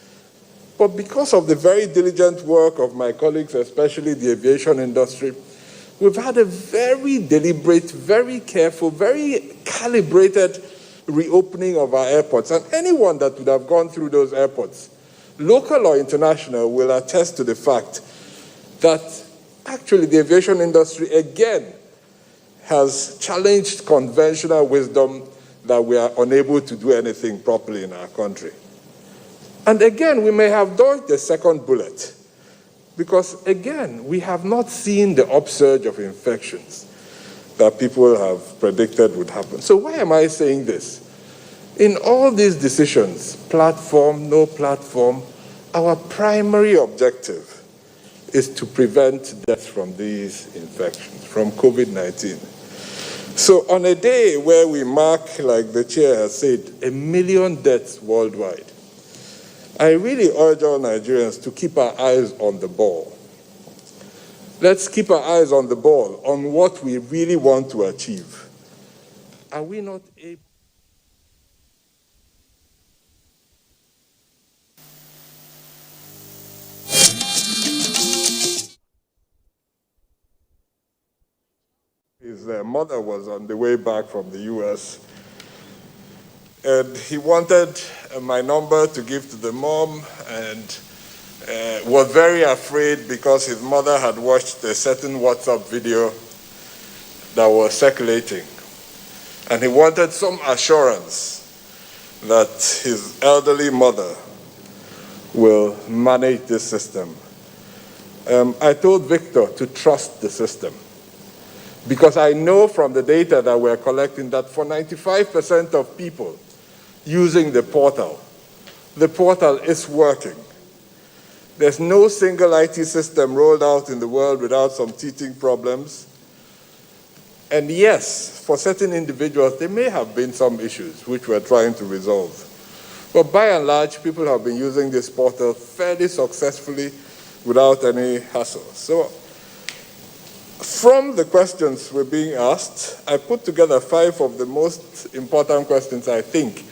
[SPEAKER 11] But because of the very diligent work of my colleagues, especially the aviation industry, we've had a very deliberate, very careful, very calibrated reopening of our airports. And anyone that would have gone through those airports, local or international, will attest to the fact that actually the aviation industry again has challenged conventional wisdom that we are unable to do anything properly in our country. And again, we may have dodged the second bullet because again, we have not seen the upsurge of infections that people have predicted would happen. So why am I saying this? In all these decisions, platform, no platform, our primary objective is to prevent death from these infections, from COVID-19. So on a day where we mark, like the chair has said, 1 million deaths worldwide, I really urge all Nigerians to keep our eyes on the ball. Let's keep our eyes on the ball, on what we really want to achieve. Are we not able? His mother was on the way back from the US, and he wanted my number to give to the mom, and was very afraid because his mother had watched a certain WhatsApp video that was circulating, and he wanted some assurance that his elderly mother will manage this system. I told Victor to trust the system, because I know from the data that we're collecting that for 95% of people using the portal is working. There's no single IT system rolled out in the world without some teething problems. And yes, for certain individuals, there may have been some issues which we're trying to resolve. But by and large, people have been using this portal fairly successfully without any hassle. So from the questions we're being asked, I put together 5 of the most important questions I think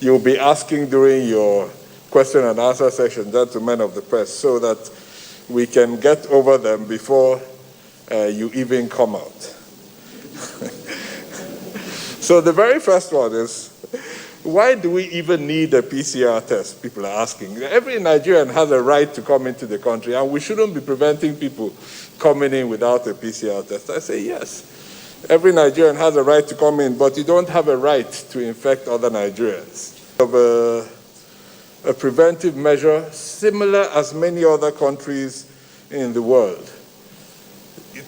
[SPEAKER 11] you'll be asking during your question and answer session, gentlemen of the press, so that we can get over them before you even come out. So the very first one is, why do we even need a PCR test? People are asking. Every Nigerian has a right to come into the country, and we shouldn't be preventing people coming in without a PCR test. I say yes. Every Nigerian has a right to come in, but you don't have a right to infect other Nigerians. Of a preventive measure similar as many other countries in the world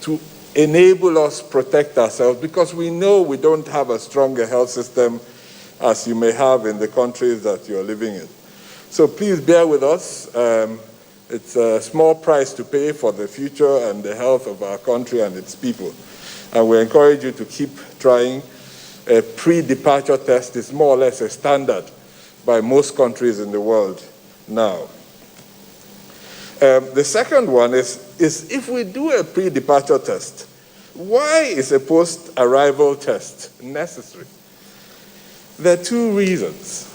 [SPEAKER 11] to enable us protect ourselves, because we know we don't have a stronger health system as you may have in the countries that you're living in. So please bear with us. It's a small price to pay for the future and the health of our country and its people. And we encourage you to keep trying. A pre-departure test is more or less a standard by most countries in the world now. The second one is if we do a pre-departure test, why is a post-arrival test necessary? There are 2 reasons.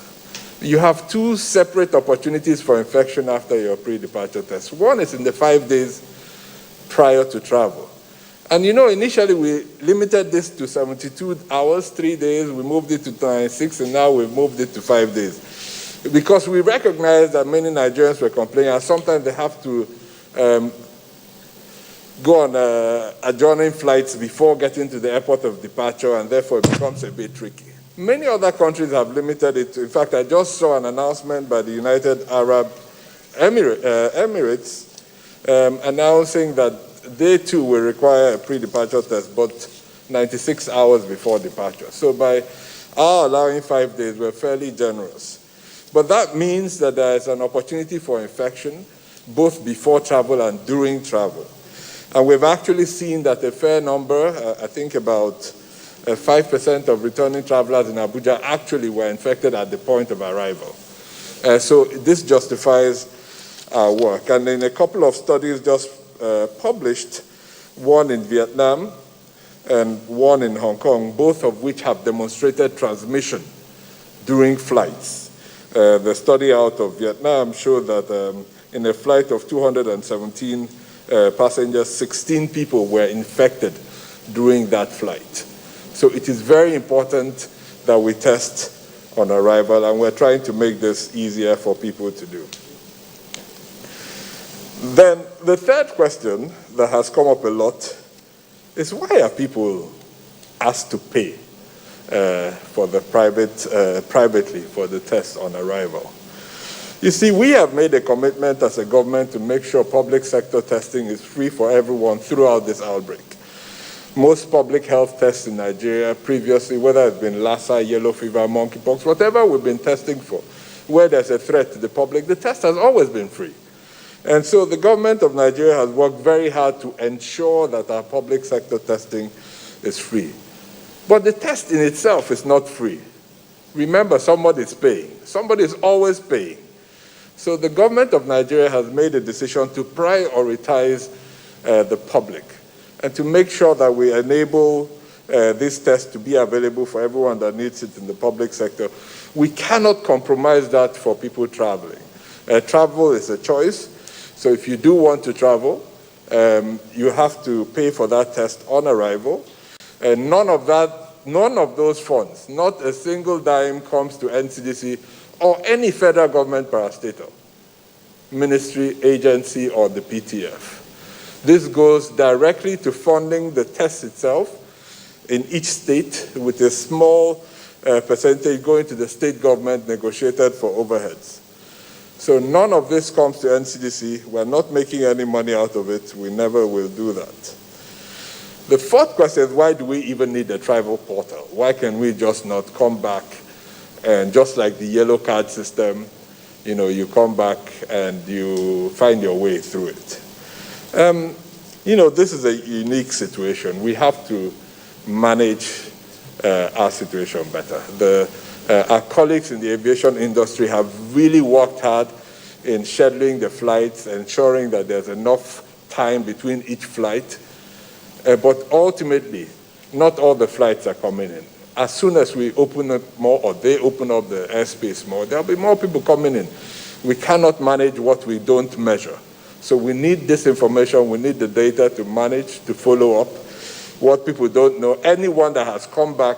[SPEAKER 11] You have 2 separate opportunities for infection after your pre-departure test. One is in the 5 days prior to travel. And you know, initially we limited this to 72 hours, 3 days, we moved it to 96, and now we've moved it to 5 days. Because we recognize that many Nigerians were complaining, and sometimes they have to go on adjourning flights before getting to the airport of departure, and therefore it becomes a bit tricky. Many other countries have limited it. In fact, I just saw an announcement by the United Arab Emirates announcing that they too will require a pre-departure test, but 96 hours before departure. So by our allowing 5 days, we're fairly generous. But that means that there is an opportunity for infection, both before travel and during travel. And we've actually seen that a fair number, I think about 5% of returning travelers in Abuja actually were infected at the point of arrival. So this justifies our work. And in a couple of studies just published, one in Vietnam and one in Hong Kong, both of which have demonstrated transmission during flights. The study out of Vietnam showed that in a flight of 217 passengers, 16 people were infected during that flight. So it is very important that we test on arrival, and we're trying to make this easier for people to do. Then the third question that has come up a lot is, why are people asked to pay for the privately for the test on arrival? You see, we have made a commitment as a government to make sure public sector testing is free for everyone throughout this outbreak. Most public health tests in Nigeria previously, whether it's been Lassa, yellow fever, monkeypox, whatever we've been testing for, where there's a threat to the public, the test has always been free. And so the government of Nigeria has worked very hard to ensure that our public sector testing is free. But the test in itself is not free. Remember, somebody is paying. Somebody is always paying. So the government of Nigeria has made a decision to prioritize the public and to make sure that we enable this test to be available for everyone that needs it in the public sector. We cannot compromise that for people traveling. Travel is a choice. So if you do want to travel, you have to pay for that test on arrival. And none of those funds, not a single dime, comes to NCDC or any federal government parastatal, ministry, agency, or the PTF. This goes directly to funding the test itself in each state, with a small percentage going to the state government negotiated for overheads. So none of this comes to NCDC. We're not making any money out of it. We never will do that. The fourth question is, why do we even need a travel portal? Why can we just not come back and, just like the yellow card system, you know, you come back and you find your way through it? You know, this is a unique situation. We have to manage our situation better. Our colleagues in the aviation industry have really worked hard in scheduling the flights, ensuring that there's enough time between each flight. But ultimately, not all the flights are coming in. As soon as we open up more, or they open up the airspace more, there'll be more people coming in. We cannot manage what we don't measure. So we need this information, we need the data to manage, to follow up. What people don't know, anyone that has come back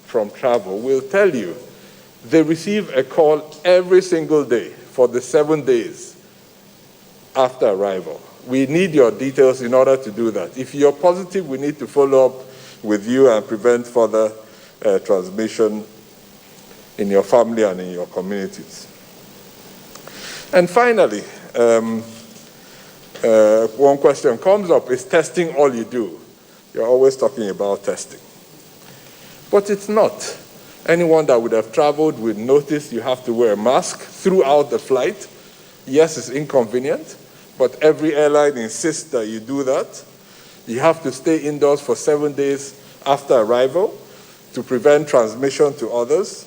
[SPEAKER 11] from travel will tell you they receive a call every single day for the 7 days after arrival. We need your details in order to do that. If you're positive, we need to follow up with you and prevent further transmission in your family and in your communities. And finally, one question comes up, is testing all you do? You're always talking about testing. But it's not. Anyone that would have traveled would notice you have to wear a mask throughout the flight. Yes, it's inconvenient, but every airline insists that you do that. You have to stay indoors for 7 days after arrival to prevent transmission to others.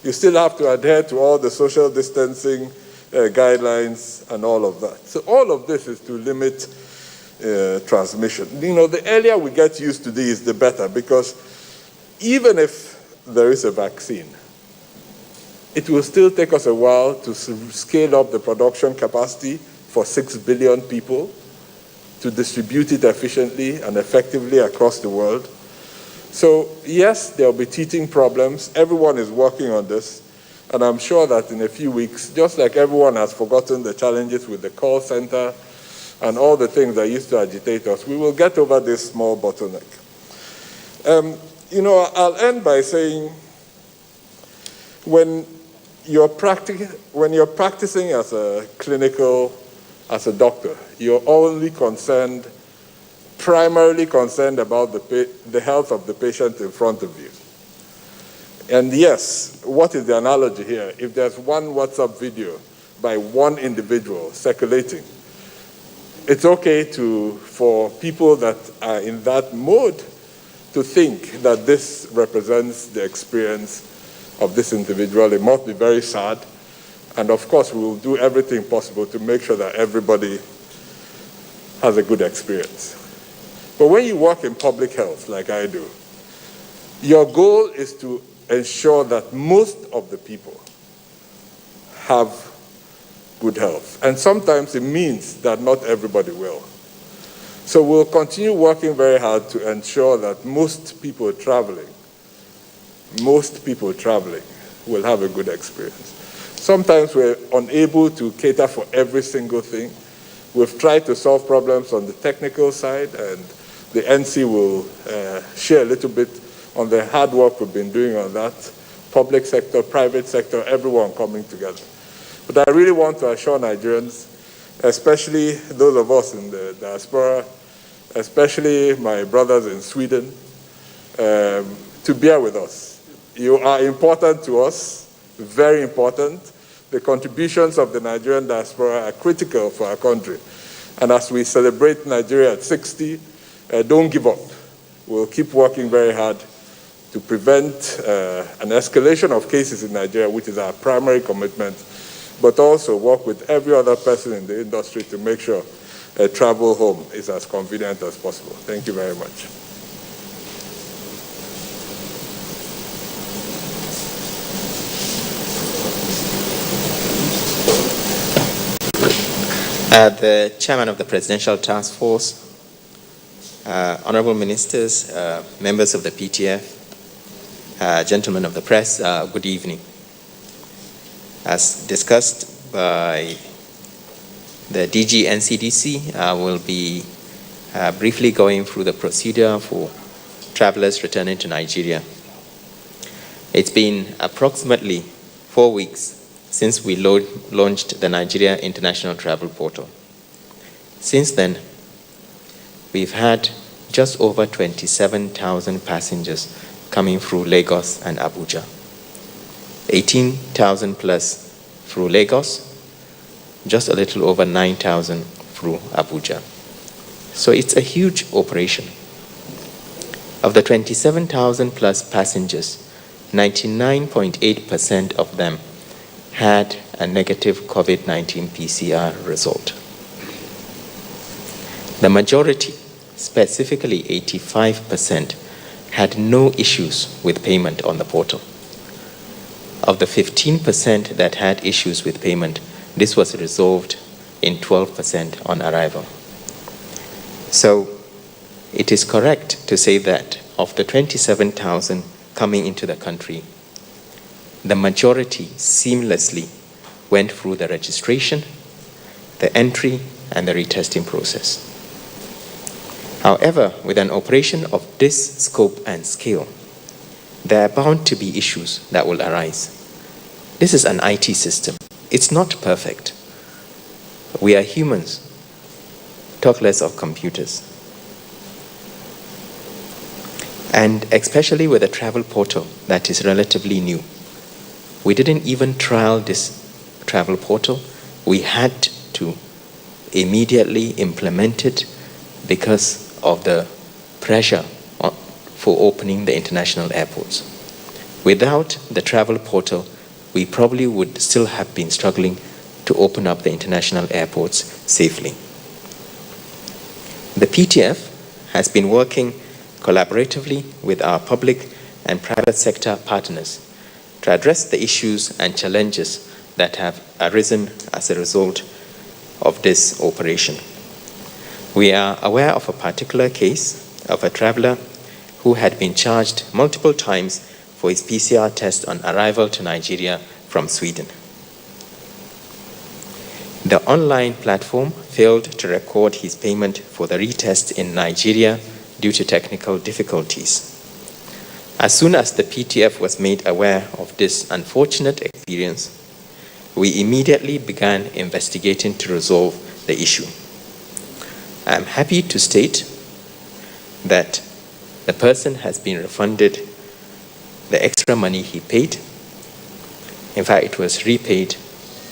[SPEAKER 11] You still have to adhere to all the social distancing guidelines and all of that. So all of this is to limit transmission. You know, the earlier we get used to these, the better, because even if there is a vaccine, it will still take us a while to scale up the production capacity for 6 billion people to distribute it efficiently and effectively across the world. So yes, there'll be teething problems. Everyone is working on this. And I'm sure that in a few weeks, just like everyone has forgotten the challenges with the call center and all the things that used to agitate us, we will get over this small bottleneck. I'll end by saying, when you're practicing as a doctor, you're only primarily concerned about the health of the patient in front of you. And yes, what is the analogy here? If there's one WhatsApp video by one individual circulating, it's okay for people that are in that mode to think that this represents the experience of this individual. It must be very sad. And of course, we will do everything possible to make sure that everybody has a good experience. But when you work in public health, like I do, your goal is to ensure that most of the people have good health. And sometimes it means that not everybody will. So we'll continue working very hard to ensure that most people traveling will have a good experience. Sometimes we're unable to cater for every single thing. We've tried to solve problems on the technical side, and the NC will share a little bit on the hard work we've been doing on that. Public sector, private sector, everyone coming together. But I really want to assure Nigerians, especially those of us in the diaspora, especially my brothers in Sweden, to bear with us. You are important to us, very important. The contributions of the Nigerian diaspora are critical for our country. And as we celebrate Nigeria at 60, don't give up. We'll keep working very hard to prevent an escalation of cases in Nigeria, which is our primary commitment, but also work with every other person in the industry to make sure travel home is as convenient as possible. Thank you very much.
[SPEAKER 12] The chairman of the Presidential Task Force, honorable ministers, members of the PTF, gentlemen of the press, good evening. As discussed by the DG NCDC, I will be briefly going through the procedure for travelers returning to Nigeria. It's been approximately 4 weeks since we launched the Nigeria International Travel Portal. Since then, we've had just over 27,000 passengers coming through Lagos and Abuja. 18,000 plus through Lagos, just a little over 9,000 through Abuja. So it's a huge operation. Of the 27,000 plus passengers, 99.8% of them had a negative COVID-19 PCR result. The majority, specifically 85%, had no issues with payment on the portal. Of the 15% that had issues with payment, this was resolved in 12% on arrival. So it is correct to say that of the 27,000 coming into the country, the majority seamlessly went through the registration, the entry, and the retesting process. However, with an operation of this scope and scale, there are bound to be issues that will arise. This is an IT system. It's not perfect. We are humans. Talk less of computers. And especially with a travel portal that is relatively new. We didn't even trial this travel portal. We had to immediately implement it because of the pressure for opening the international airports. Without the travel portal, we probably would still have been struggling to open up the international airports safely. The PTF has been working collaboratively with our public and private sector partners to address the issues and challenges that have arisen as a result of this operation. We are aware of a particular case of a traveler who had been charged multiple times for his PCR test on arrival to Nigeria from Sweden. The online platform failed to record his payment for the retest in Nigeria due to technical difficulties. As soon as the PTF was made aware of this unfortunate experience, we immediately began investigating to resolve the issue. I am happy to state that the person has been refunded the extra money he paid. In fact, it was repaid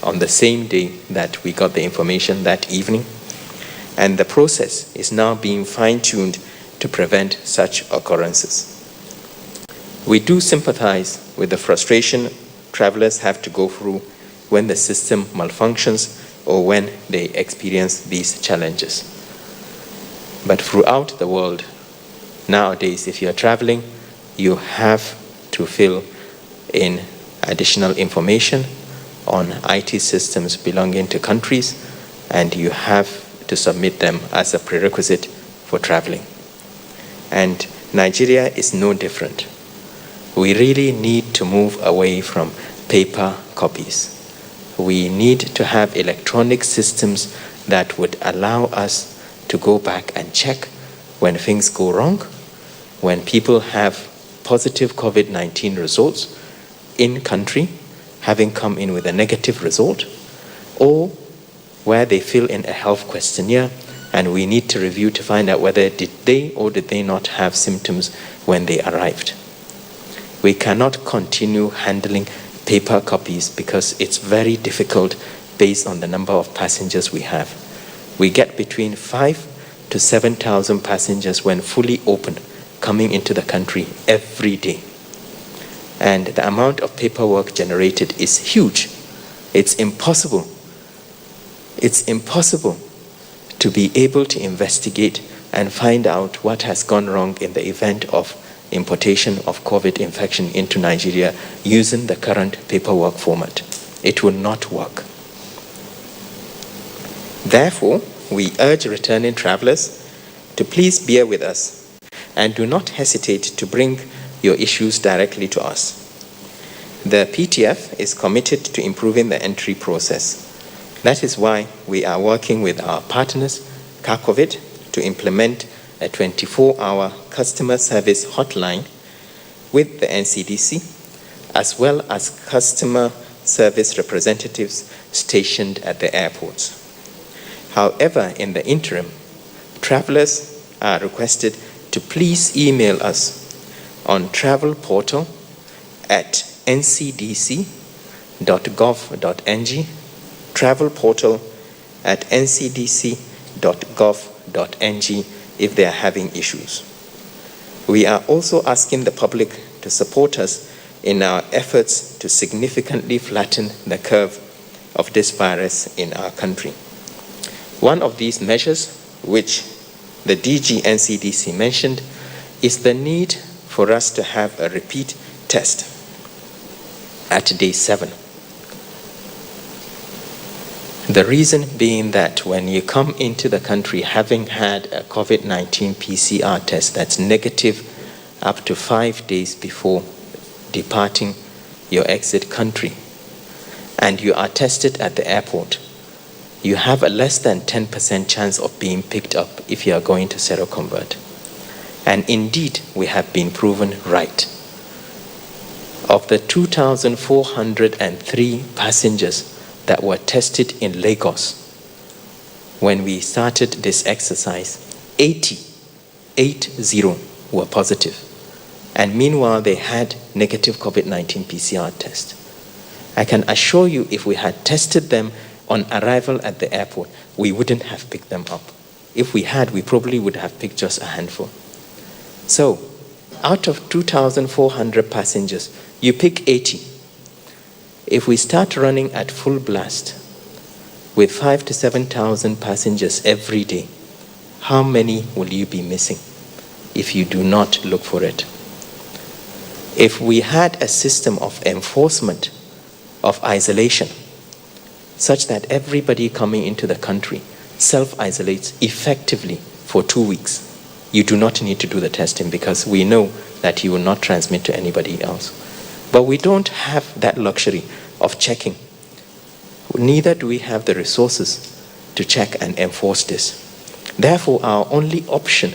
[SPEAKER 12] on the same day that we got the information that evening, and the process is now being fine-tuned to prevent such occurrences. We do sympathize with the frustration travelers have to go through when the system malfunctions or when they experience these challenges. But throughout the world, nowadays, if you're traveling, you have to fill in additional information on IT systems belonging to countries, and you have to submit them as a prerequisite for traveling. And Nigeria is no different. We really need to move away from paper copies. We need to have electronic systems that would allow us to go back and check when things go wrong, when people have positive COVID-19 results in country, having come in with a negative result, or where they fill in a health questionnaire and we need to review to find out whether did they or did they not have symptoms when they arrived. We cannot continue handling paper copies because it's very difficult based on the number of passengers we have. We get between 5,000 to 7,000 passengers when fully open coming into the country every day. And the amount of paperwork generated is huge. It's impossible to be able to investigate and find out what has gone wrong in the event of importation of COVID infection into Nigeria using the current paperwork format. It will not work. Therefore, we urge returning travelers to please bear with us and do not hesitate to bring your issues directly to us. The PTF is committed to improving the entry process. That is why we are working with our partners, CACOVID, to implement a 24-hour customer service hotline with the NCDC, as well as customer service representatives stationed at the airports. However, in the interim, travelers are requested to please email us on travelportal@ncdc.gov.ng, travelportal@ncdc.gov.ng if they are having issues. We are also asking the public to support us in our efforts to significantly flatten the curve of this virus in our country. One of these measures, which the DG NCDC mentioned, is the need for us to have a repeat test at day 7. The reason being that when you come into the country having had a COVID-19 PCR test that's negative up to 5 days before departing your exit country, and you are tested at the airport, you have a less than 10% chance of being picked up if you are going to seroconvert. And indeed, we have been proven right. Of the 2,403 passengers that were tested in Lagos when we started this exercise, 80 were positive. And meanwhile, they had negative COVID-19 PCR test. I can assure you, if we had tested them on arrival at the airport, we wouldn't have picked them up. If we had, we probably would have picked just a handful. So, out of 2,400 passengers, you pick 80. If we start running at full blast with 5,000 to 7,000 passengers every day, how many will you be missing if you do not look for it? If we had a system of enforcement of isolation, such that everybody coming into the country self-isolates effectively for 2 weeks, you do not need to do the testing because we know that he will not transmit to anybody else. But we don't have that luxury of checking. Neither do we have the resources to check and enforce this. Therefore, our only option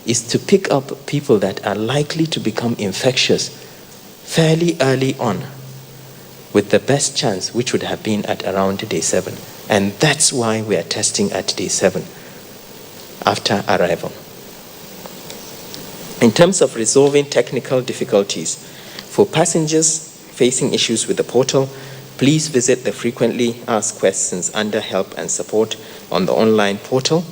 [SPEAKER 12] is to pick up people that are likely to become infectious fairly early on, with the best chance, which would have been at around day 7. And that's why we are testing at day 7 after arrival. In terms of resolving technical difficulties, for passengers facing issues with the portal, please visit the frequently asked questions under help and support on the online portal,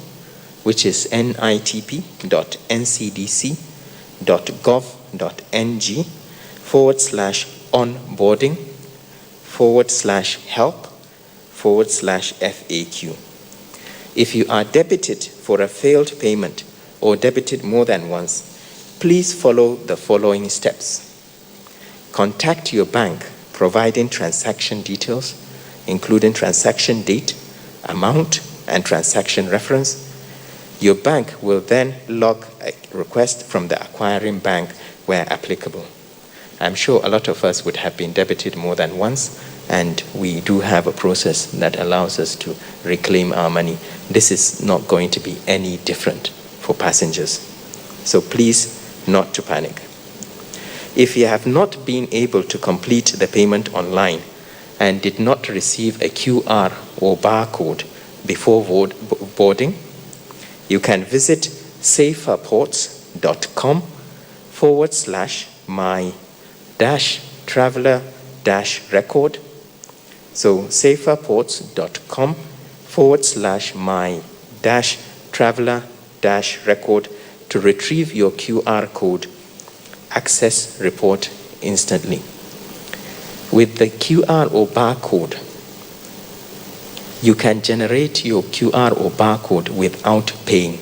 [SPEAKER 12] which is nitp.ncdc.gov.ng/on-boarding/help/FAQ. If you are debited for a failed payment or debited more than once, please follow the following steps. Contact your bank providing transaction details, including transaction date, amount, and transaction reference. Your bank will then log a request from the acquiring bank where applicable. I'm sure a lot of us would have been debited more than once, and we do have a process that allows us to reclaim our money. This is not going to be any different for passengers. So please, not to panic. If you have not been able to complete the payment online and did not receive a QR or barcode before boarding, you can visit saferports.com/my-traveler-record. So saferports.com/my-traveler-record to retrieve your QR code. Access report instantly. With the QR or barcode, you can generate your QR or barcode without paying.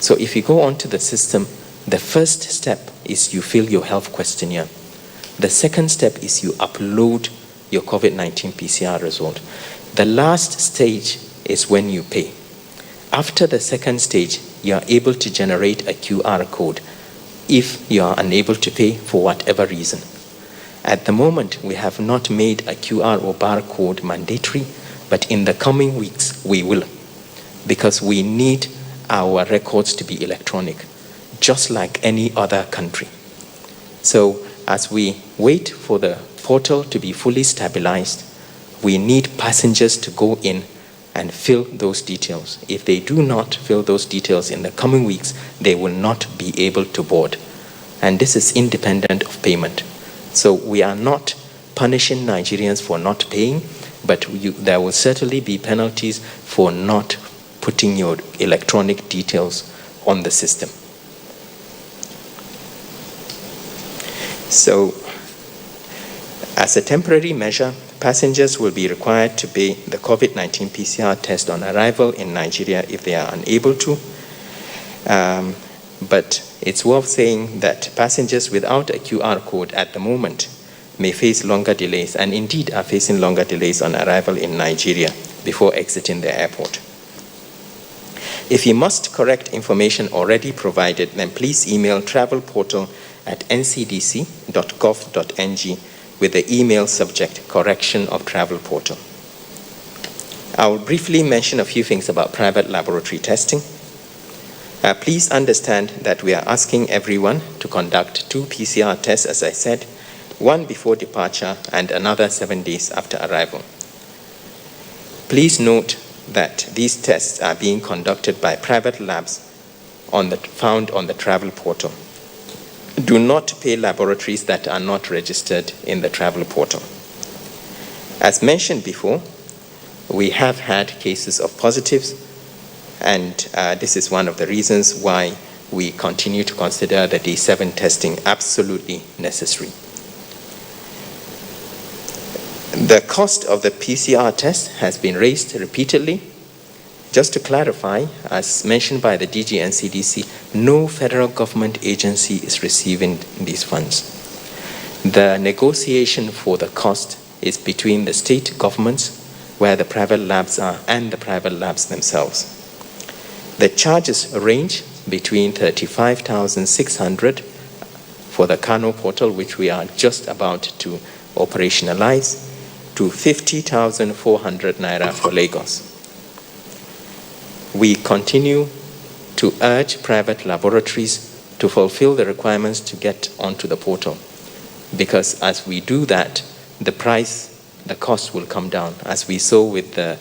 [SPEAKER 12] So if you go onto the system, the first step is you fill your health questionnaire. The second step is you upload your COVID-19 PCR result. The last stage is when you pay. After the second stage, you are able to generate a QR code if you are unable to pay for whatever reason. At the moment, we have not made a QR or barcode mandatory, but in the coming weeks, we will, because we need our records to be electronic, just like any other country. So as we wait for the portal to be fully stabilized, we need passengers to go in and fill those details. If they do not fill those details in the coming weeks, they will not be able to board. And this is independent of payment. So we are not punishing Nigerians for not paying, but there will certainly be penalties for not putting your electronic details on the system. So, as a temporary measure, passengers will be required to pay the COVID-19 PCR test on arrival in Nigeria if they are unable to. But it's worth saying that passengers without a QR code at the moment may face longer delays, and indeed are facing longer delays on arrival in Nigeria before exiting the airport. If you must correct information already provided, then please email travelportal@ncdc.gov.ng with the email subject correction of travel portal. I will briefly mention a few things about private laboratory testing. Please understand that we are asking everyone to conduct 2 PCR tests, as I said, one before departure and another 7 days after arrival. Please note that these tests are being conducted by private labs found on the travel portal. Do not pay laboratories that are not registered in the travel portal. As mentioned before, we have had cases of positives, and this is one of the reasons why we continue to consider the day 7 testing absolutely necessary. The cost of the PCR test has been raised repeatedly. Just to clarify, as mentioned by the DG and CDC, no federal government agency is receiving these funds. The negotiation for the cost is between the state governments where the private labs are and the private labs themselves. The charges range between 35,600 for the Kano portal, which we are just about to operationalize, to 50,400 naira for Lagos. We continue to urge private laboratories to fulfill the requirements to get onto the portal, because as we do that, the cost will come down. As we saw with the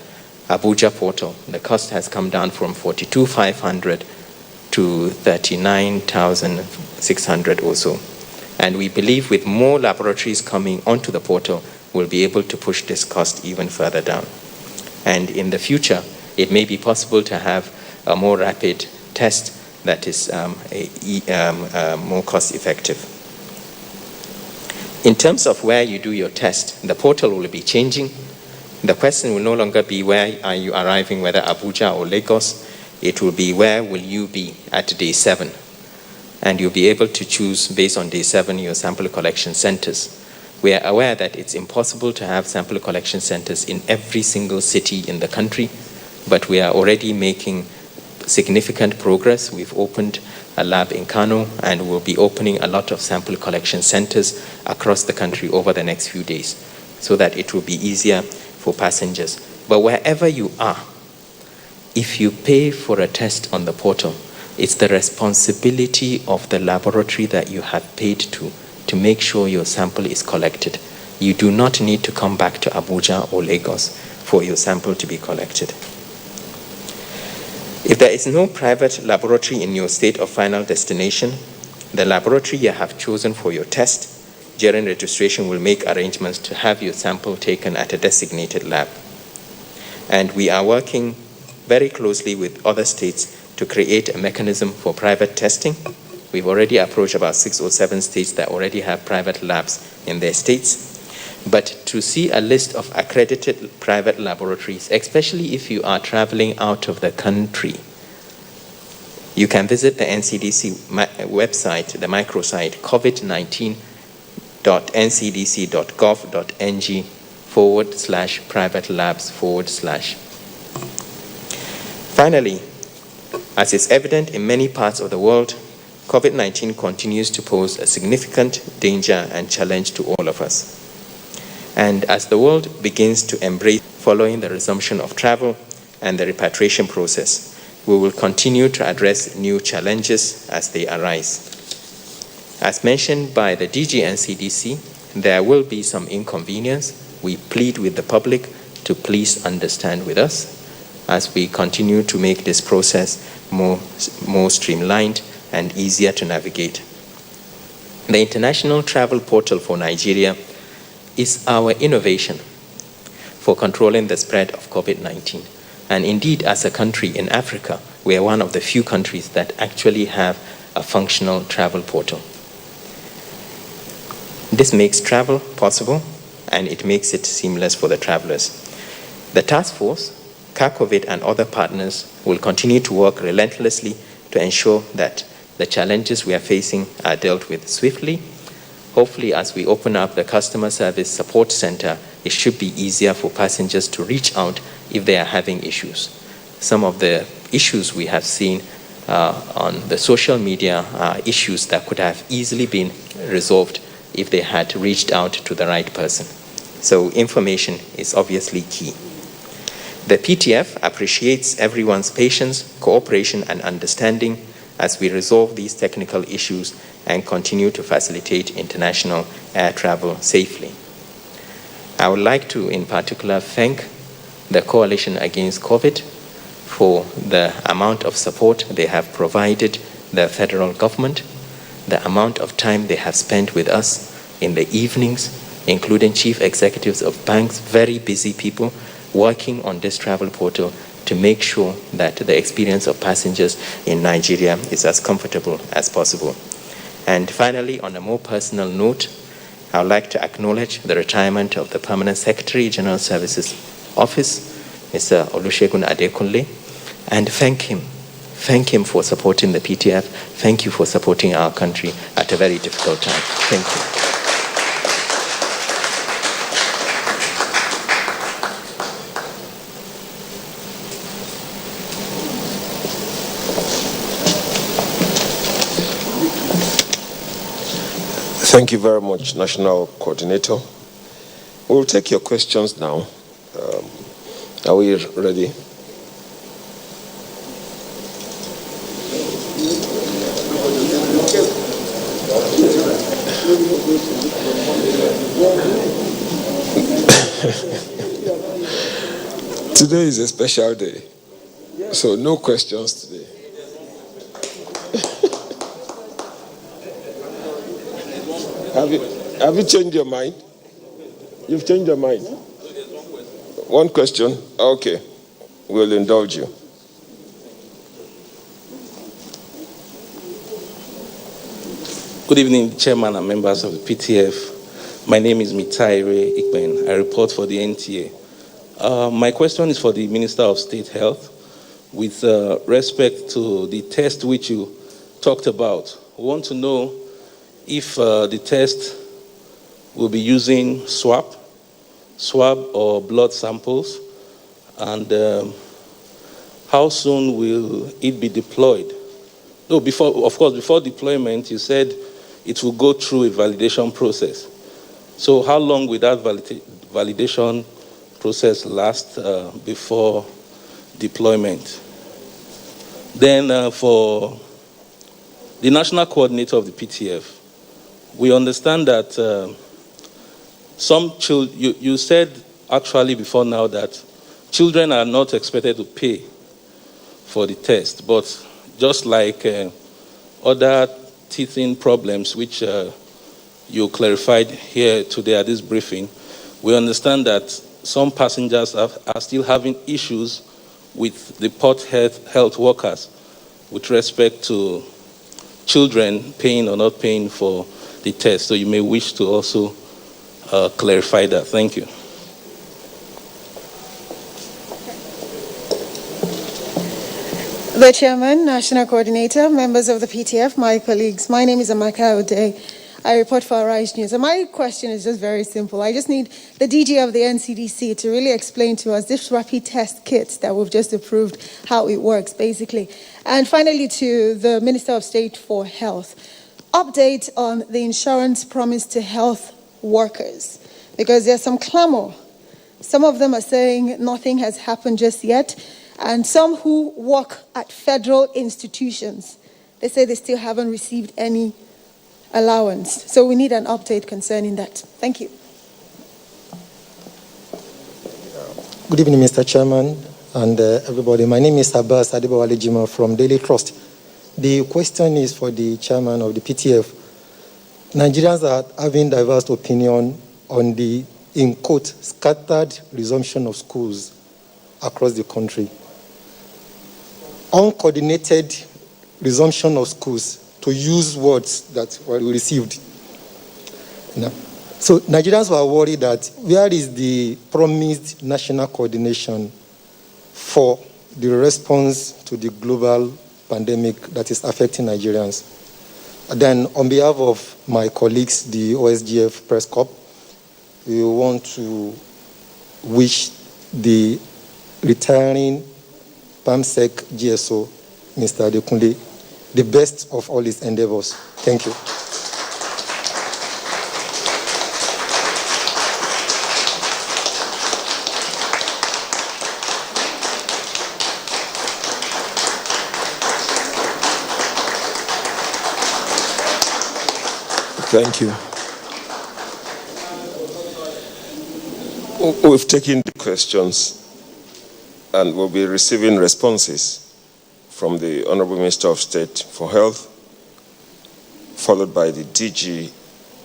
[SPEAKER 12] Abuja portal, the cost has come down from 42,500 to 39,600 or so. And we believe with more laboratories coming onto the portal, we'll be able to push this cost even further down. And in the future, it may be possible to have a more rapid test that is more cost effective. In terms of where you do your test, the portal will be changing. The question will no longer be where are you arriving, whether Abuja or Lagos. It will be where will you be at day 7. And you'll be able to choose based on day 7 your sample collection centers. We are aware that it's impossible to have sample collection centers in every single city in the country, but we are already making significant progress. We've opened a lab in Kano, and we'll be opening a lot of sample collection centers across the country over the next few days so that it will be easier for passengers. But wherever you are, if you pay for a test on the portal, it's the responsibility of the laboratory that you have paid to make sure your sample is collected. You do not need to come back to Abuja or Lagos for your sample to be collected. If there is no private laboratory in your state of final destination, the laboratory you have chosen for your test during registration will make arrangements to have your sample taken at a designated lab. And we are working very closely with other states to create a mechanism for private testing. We've already approached about 6 or 7 states that already have private labs in their states. But to see a list of accredited private laboratories, especially if you are traveling out of the country, you can visit the NCDC website, the microsite, covid19.ncdc.gov.ng/private labs/. Finally, as is evident in many parts of the world, COVID-19 continues to pose a significant danger and challenge to all of us. And as the world begins to embrace following the resumption of travel and the repatriation process, we will continue to address new challenges as they arise. As mentioned by the DG NCDC, there will be some inconvenience. We plead with the public to please understand with us as we continue to make this process more streamlined and easier to navigate. The International Travel Portal for Nigeria is our innovation for controlling the spread of COVID-19. And indeed, as a country in Africa, we are one of the few countries that actually have a functional travel portal. This makes travel possible, and it makes it seamless for the travelers. The task force, CACOVID, and other partners will continue to work relentlessly to ensure that the challenges we are facing are dealt with swiftly. Hopefully, as we open up the customer service support center, it should be easier for passengers to reach out if they are having issues. Some of the issues we have seen on the social media are issues that could have easily been resolved if they had reached out to the right person. So information is obviously key. The PTF appreciates everyone's patience, cooperation, and understanding as we resolve these technical issues and continue to facilitate international air travel safely. I would like to, in particular, thank the Coalition Against COVID for the amount of support they have provided the federal government, the amount of time they have spent with us in the evenings, including chief executives of banks, very busy people, working on this travel portal to make sure that the experience of passengers in Nigeria is as comfortable as possible. And finally, on a more personal note, I would like to acknowledge the retirement of the Permanent Secretary, General Services Office, Mr. Olusegun Adekunle, and thank him for supporting the PTF. Thank you for supporting our country at a very difficult time. Thank you.
[SPEAKER 8] Thank you very much, National Coordinator. We'll take your questions now. Are we ready? Today is a special day, so no questions today. Have you changed your mind? You've changed your mind? One question? Okay. We'll indulge you.
[SPEAKER 9] Good evening, Chairman and members of the PTF. My name is Mitaire Ikben. I report for the NTA. My question is for the Minister of State Health. With respect to the test which you talked about, we want to know if the test will be using swab or blood samples, and how soon will it be deployed? No, before deployment, you said it will go through a validation process. So how long will that validation process last before deployment? Then for the national coordinator of the PTF, we understand that you said actually before now that children are not expected to pay for the test, but just like other teething problems which you clarified here today at this briefing, we understand that some passengers are still having issues with the port health workers with respect to children paying or not paying for the test. So you may wish to also clarify that. Thank you.
[SPEAKER 13] The Chairman, National Coordinator, members of the PTF, my colleagues, my name is Amaka Ode. I report for Arise News. And my question is just very simple. I just need the DG of the NCDC to really explain to us this rapid test kit that we've just approved, how it works, basically. And finally, to the Minister of State for Health, update on the insurance promise to health workers, because there's some clamor. Some of them are saying nothing has happened just yet. And some who work at federal institutions, they say they still haven't received any allowance. So we need an update concerning that. Thank you.
[SPEAKER 14] Good evening, Mr. Chairman and everybody. My name is Abbas Adibawale Jima from Daily Trust. The question is for the chairman of the PTF. Nigerians are having diverse opinion on the, in quote, scattered resumption of schools across the country. Uncoordinated resumption of schools, to use words that were received. Now, so Nigerians were worried that where is the promised national coordination for the response to the global pandemic that is affecting Nigerians? Then on behalf of my colleagues, the OSGF Press Corps, we want to wish the retiring PAMSEC GSO, Mr. Adekunle, the best of all his endeavors. Thank you.
[SPEAKER 8] Thank you. We've taken the questions and we'll be receiving responses from the Honorable Minister of State for Health, followed by the DG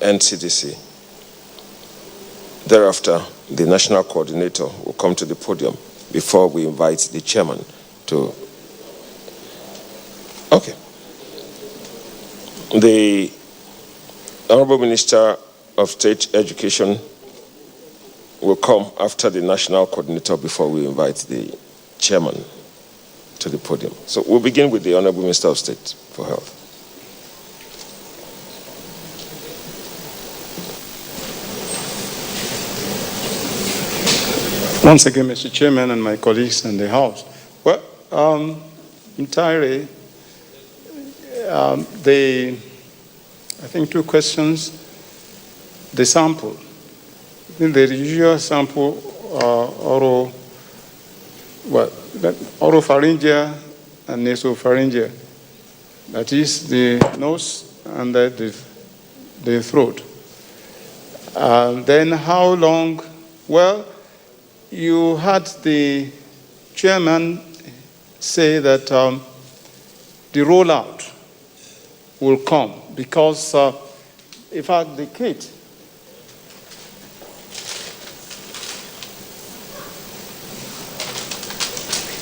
[SPEAKER 8] NCDC. Thereafter, the National Coordinator will come to the podium before we invite the Chairman to... Okay. The Honorable Minister of State Education will come after the National Coordinator before we invite the Chairman to the podium. So we'll begin with the Honorable Minister of State for Health.
[SPEAKER 10] Once again, Mr. Chairman and my colleagues in the House. Well, entirely, I think two questions the sample. In the usual sample, oropharyngeal and nasopharyngeal. That is the nose and the throat. Then how long? Well, you had the chairman say that the rollout will come because, in fact, the kit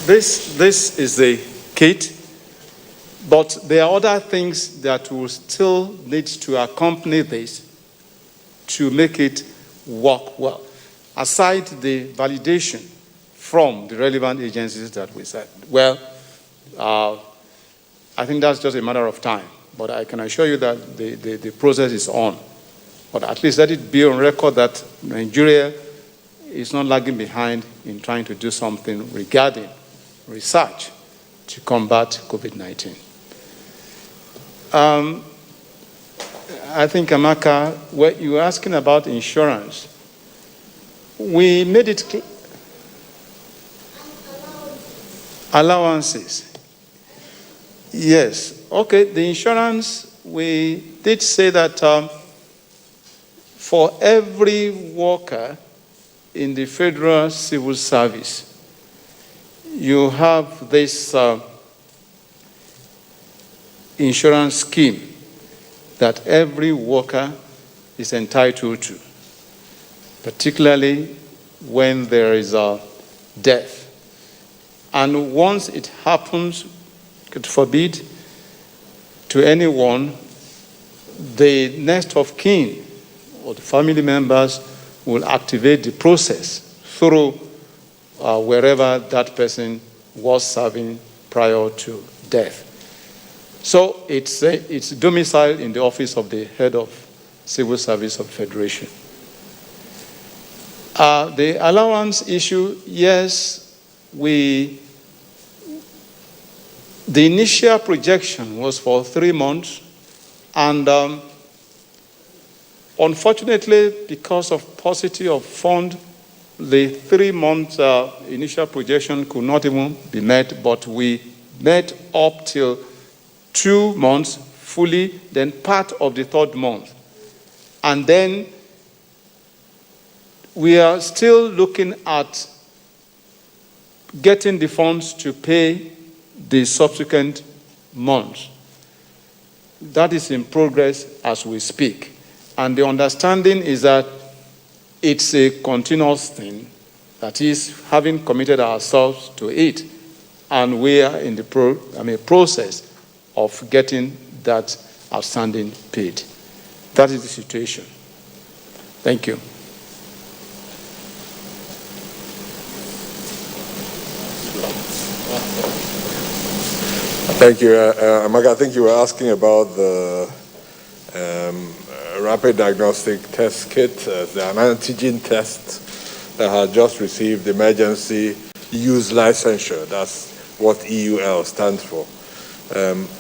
[SPEAKER 10] This is the kit, but there are other things that will still need to accompany this to make it work well, aside the validation from the relevant agencies that we said. Well, I think that's just a matter of time, but I can assure you that the process is on. But at least let it be on record that Nigeria is not lagging behind in trying to do something regarding research to combat COVID-19. I think, Amaka, what you were asking about insurance, we made it clear. Allowances. Yes. Okay, the insurance, we did say that for every worker in the federal civil service, you have this insurance scheme that every worker is entitled to, particularly when there is a death. And once it happens, God forbid, to anyone, the next of kin or the family members will activate the process through wherever that person was serving prior to death. So it's domiciled in the office of the head of Civil Service of Federation. The allowance issue, yes, the initial projection was for 3 months, and unfortunately, because of paucity of fund, the 3-month initial projection could not even be met, but we met up till 2 months fully, then part of the 3rd month. And then we are still looking at getting the funds to pay the subsequent months. That is in progress as we speak. And the understanding is that it's a continuous thing, that is, having committed ourselves to it, and we are in the process of getting that outstanding paid. That is the situation. Thank you.
[SPEAKER 11] Thank you. Amaka, I think you were asking about the rapid diagnostic test kit, the antigen test that had just received emergency use licensure. That's what EUL stands for.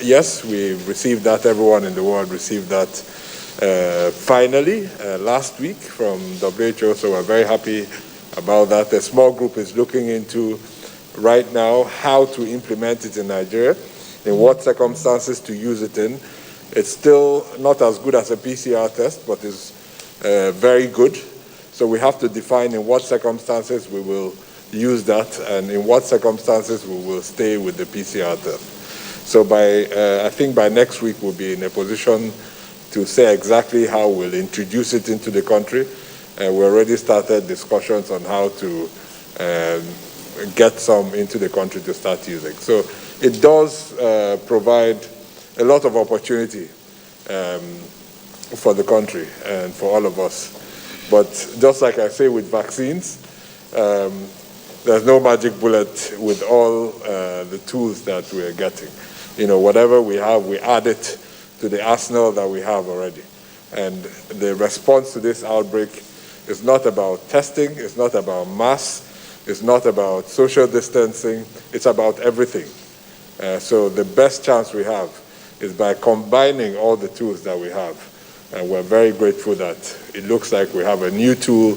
[SPEAKER 11] Yes, we received that. Everyone in the world received that finally last week from WHO, so we're very happy about that. A small group is looking into right now how to implement it in Nigeria, in what circumstances to use it in. It's still not as good as a PCR test, but it's very good. So we have to define in what circumstances we will use that and in what circumstances we will stay with the PCR test. So I think by next week we'll be in a position to say exactly how we'll introduce it into the country. We already started discussions on how to get some into the country to start using. So it does provide a lot of opportunity for the country and for all of us. But just like I say with vaccines, there's no magic bullet with all the tools that we're getting. You know, whatever we have, we add it to the arsenal that we have already. And the response to this outbreak is not about testing, it's not about mass, it's not about social distancing, it's about everything. So the best chance we have is by combining all the tools that we have And we're very grateful that it looks like we have a new tool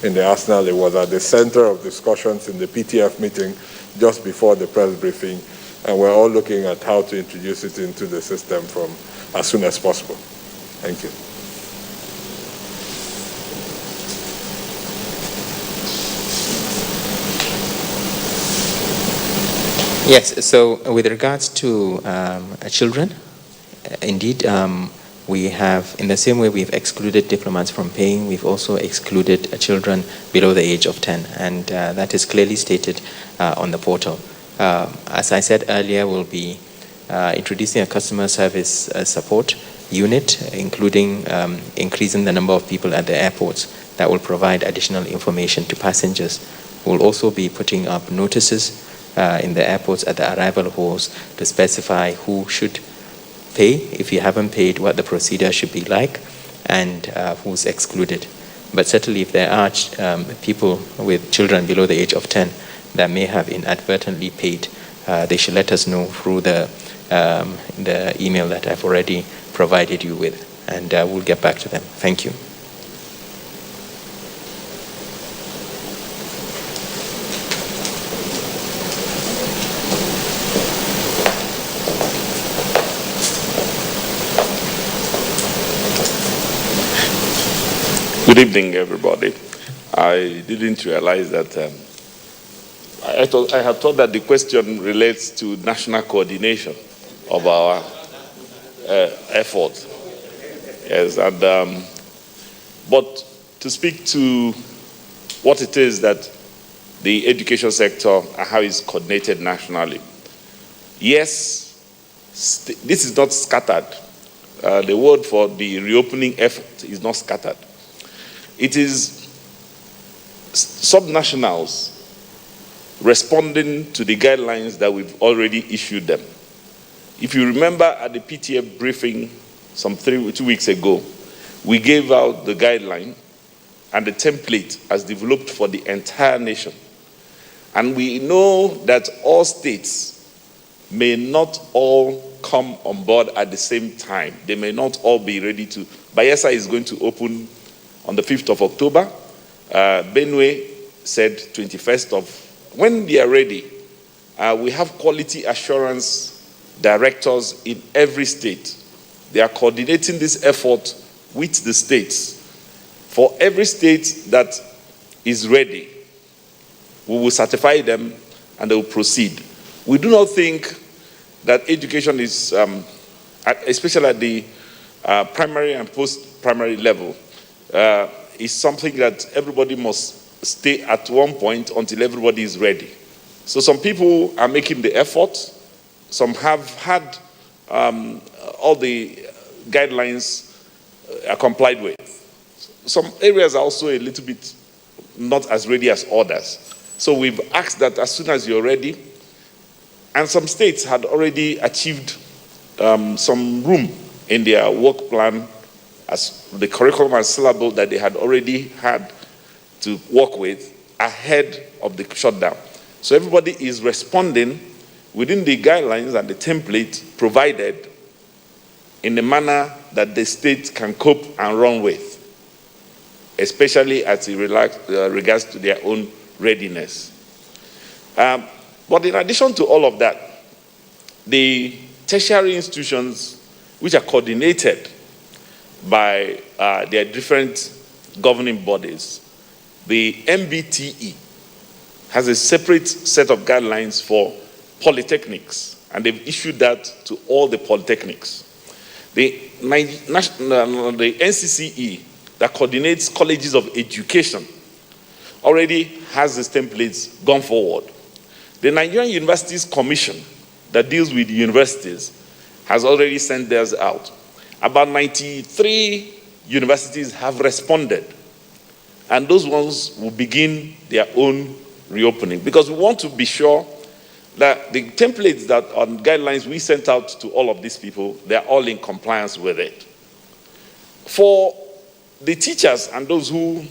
[SPEAKER 11] in the arsenal. It was at the center of discussions in the PTF meeting just before the press briefing, and we're all looking at how to introduce it into the system from as soon as possible. Thank you.
[SPEAKER 12] Yes, so with regards to children, indeed, we have, in the same way we've excluded diplomats from paying, we've also excluded children below the age of 10, and that is clearly stated on the portal. As I said earlier, we'll be introducing a customer service support unit, including increasing the number of people at the airports that will provide additional information to passengers. We'll also be putting up notices in the airports at the arrival halls to specify who should pay, if you haven't paid, what the procedure should be like, and who's excluded. But certainly if there are people with children below the age of 10 that may have inadvertently paid, they should let us know through the email that I've already provided you with, and we'll get back to them. Thank you.
[SPEAKER 15] Good evening, everybody. I didn't realize that I had thought that the question relates to national coordination of our efforts. Yes, and but to speak to what it is that the education sector and how it's coordinated nationally. Yes, this is not scattered. The word for the reopening effort is not scattered. It is subnationals responding to the guidelines that we've already issued them. If you remember at the PTF briefing some 2 weeks ago, we gave out the guideline and the template as developed for the entire nation. And we know that all states may not all come on board at the same time. They may not all be ready to. Bayelsa is going to open on the 5th of October. Benue said 21st of. When they are ready, we have quality assurance directors in every state. They are coordinating this effort with the states. For every state that is ready, we will certify them and they will proceed. We do not think that education is, especially at the primary and post-primary level, is something that everybody must stay at one point until everybody is ready. So some people are making the effort. Some have had all the guidelines complied with. Some areas are also a little bit not as ready as others. So we've asked that as soon as you're ready, and some states had already achieved some room in their work plan as the curriculum and syllabus that they had already had to work with ahead of the shutdown. So everybody is responding within the guidelines and the template provided in a manner that the state can cope and run with, especially as it regards to their own readiness. But in addition to all of that, the tertiary institutions, which are coordinated by their different governing bodies, the MBTE has a separate set of guidelines for polytechnics, and they've issued that to all the polytechnics. The NCCE, that coordinates colleges of education, already has these templates gone forward. The Nigerian Universities Commission, that deals with universities, has already sent theirs out. About 93 universities have responded, and those ones will begin their own reopening, because we want to be sure that the templates that on guidelines we sent out to all of these people, they're all in compliance with it. For the teachers and those who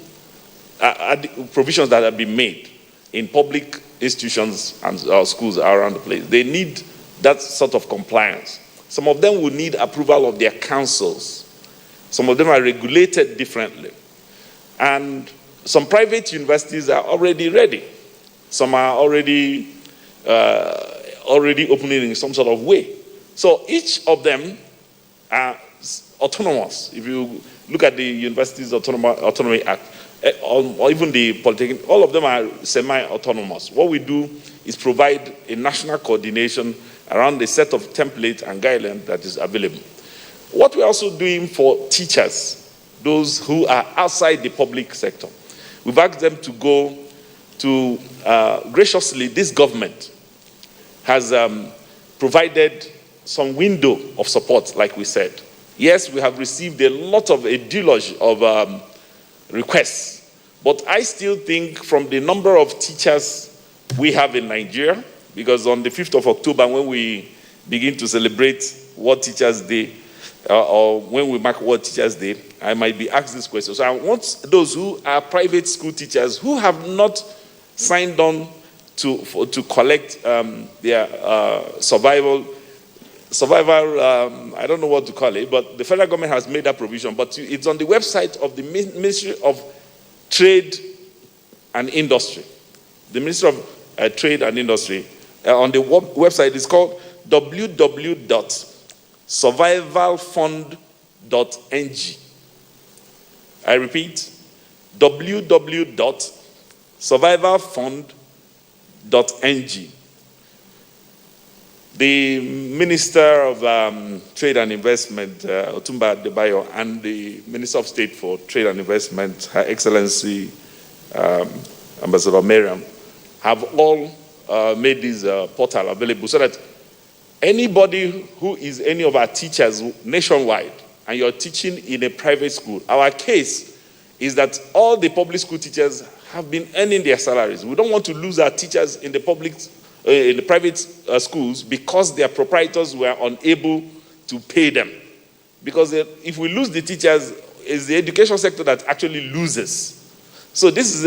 [SPEAKER 15] provisions that have been made in public institutions and schools around the place, they need that sort of compliance. Some of them will need approval of their councils Some of them are regulated differently. And some private universities are already ready. Some are already opening in some sort of way. So each of them are autonomous. If you look at the Universities Autonomy Act, or even the Polytechnic, all of them are semi-autonomous. What we do is provide a national coordination around a set of templates and guidelines that is available. What we're also doing for teachers, those who are outside the public sector, we've asked them to go to, graciously, this government has provided some window of support, like we said. Yes, we have received a lot of, a deluge of requests, but I still think from the number of teachers we have in Nigeria, because on the 5th of October, when we begin to celebrate World Teachers Day, or when we mark World Teachers Day, I might be asked this question. So I want those who are private school teachers who have not signed on to collect their survival, I don't know what to call it, but the federal government has made that provision. But it's on the website of the Ministry of Trade and Industry. The Ministry of Trade and Industry. On the website, it's called www.survivalfund.ng. I repeat, www.survivalfund.ng. The Minister of Trade and Investment, Otumba Adebayo, and the Minister of State for Trade and Investment, Her Excellency Ambassador Miriam, have all made this portal available so that anybody who is any of our teachers nationwide and you're teaching in a private school, our case is that all the public school teachers have been earning their salaries. We don't want to lose our teachers in the private schools because their proprietors were unable to pay them. Because if we lose the teachers, it's the education sector that actually loses. So this is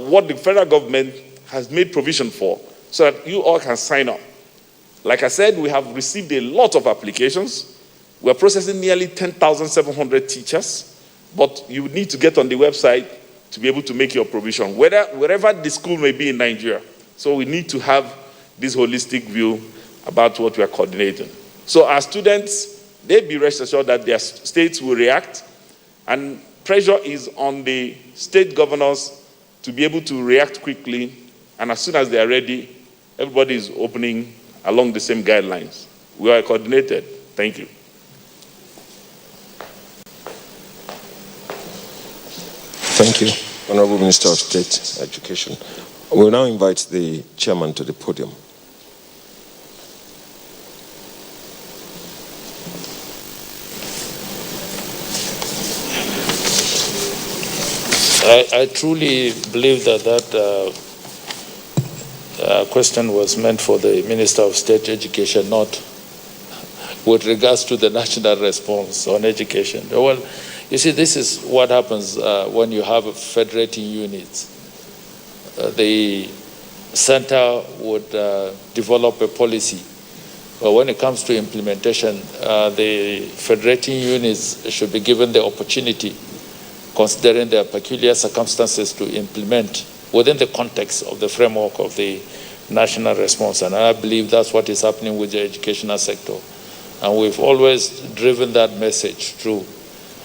[SPEAKER 15] what the federal government has made provision for, so that you all can sign up. Like I said, we have received a lot of applications. We're processing nearly 10,700 teachers, but you need to get on the website to be able to make your provision, wherever the school may be in Nigeria. So we need to have this holistic view about what we are coordinating. So our students, they be rest assured that their states will react, and pressure is on the state governors to be able to react quickly, and as soon as they are ready, everybody is opening along the same guidelines. We are coordinated. Thank you.
[SPEAKER 8] Thank you, Honorable Minister of State Education. We will now invite the chairman to the podium.
[SPEAKER 9] I truly believe that question was meant for the Minister of State Education, not with regards to the national response on education. Well, you see, this is what happens when you have federating units. The center would develop a policy, but when it comes to implementation, the federating units should be given the opportunity, considering their peculiar circumstances, to implement within the context of the framework of the national response. And I believe that's what is happening with the educational sector. And we've always driven that message through,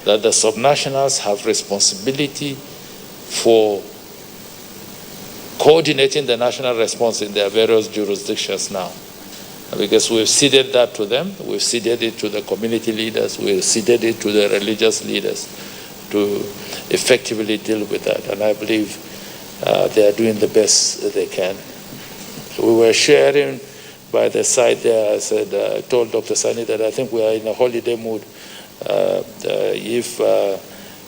[SPEAKER 9] that the subnationals have responsibility for coordinating the national response in their various jurisdictions now. Because we've ceded that to them, we've ceded it to the community leaders, we've ceded it to the religious leaders to effectively deal with that. And I believe they are doing the best they can. We were sharing by the side there. I said, I told Dr. Sani that I think we are in a holiday mood. If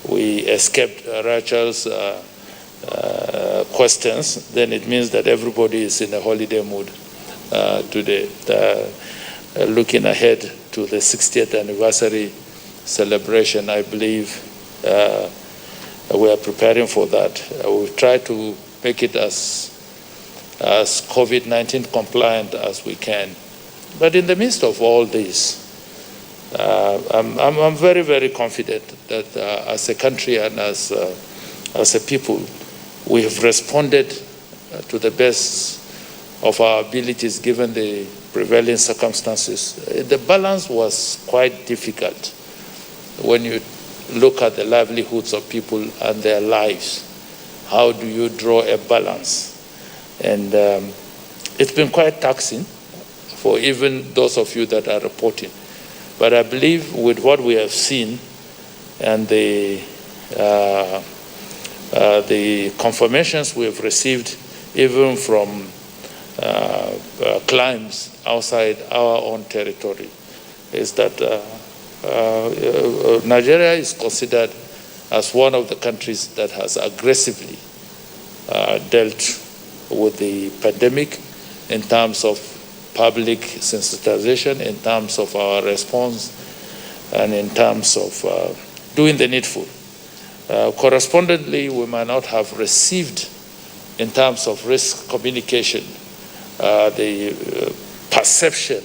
[SPEAKER 9] we escaped Rachel's questions, then it means that everybody is in a holiday mood today. Looking ahead to the 60th anniversary celebration, I believe we are preparing for that. We've tried to make it as COVID-19 compliant as we can. But in the midst of all this, I'm very, very confident that as a country and as a people, we have responded to the best of our abilities given the prevailing circumstances. The balance was quite difficult when you look at the livelihoods of people and their lives. How do you draw a balance? And it's been quite taxing for even those of you that are reporting. But I believe with what we have seen and the confirmations we have received even from clients outside our own territory is that Nigeria is considered as one of the countries that has aggressively dealt with the pandemic in terms of public sensitization, in terms of our response, and in terms of doing the needful. Correspondingly, we might not have received, in terms of risk communication, the perception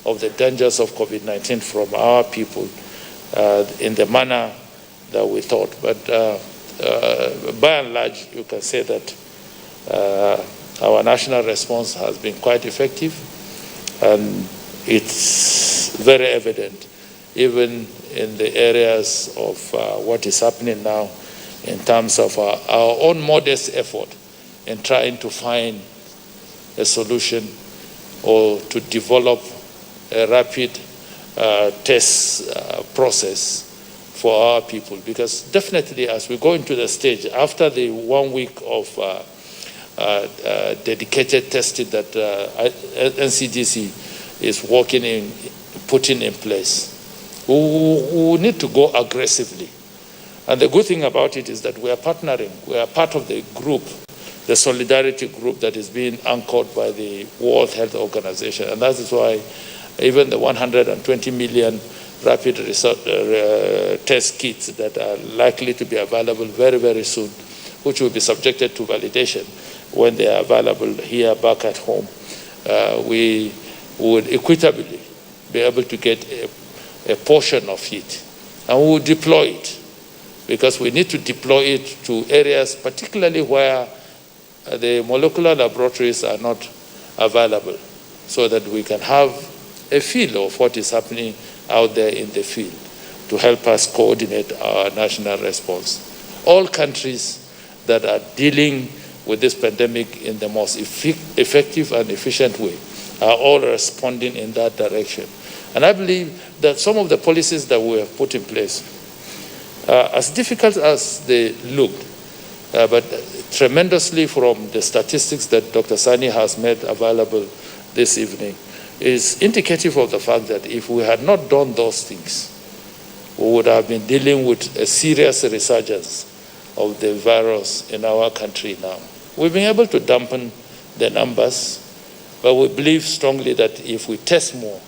[SPEAKER 9] of the dangers of COVID-19 from our people in the manner that we thought. But by and large, you can say that our national response has been quite effective, and it's very evident even in the areas of what is happening now in terms of our own modest effort in trying to find a solution or to develop a rapid test process for our people. Because definitely as we go into the stage, after the 1 week of dedicated testing that NCDC is working in, putting in place, we need to go aggressively. And the good thing about it is that we are partnering. We are part of the group, the solidarity group that is being anchored by the World Health Organization. And that is why even the 120 million rapid test kits that are likely to be available very, very soon, which will be subjected to validation when they are available here back at home, we would equitably be able to get a portion of it. And we will deploy it, because we need to deploy it to areas, particularly where the molecular laboratories are not available, so that we can have a feel of what is happening out there in the field to help us coordinate our national response. All countries that are dealing with this pandemic in the most effective and efficient way are all responding in that direction. And I believe that some of the policies that we have put in place, as difficult as they looked, but tremendously from the statistics that Dr. Sani has made available this evening, is indicative of the fact that if we had not done those things, we would have been dealing with a serious resurgence of the virus in our country now. We've been able to dampen the numbers, but we believe strongly that if we test more,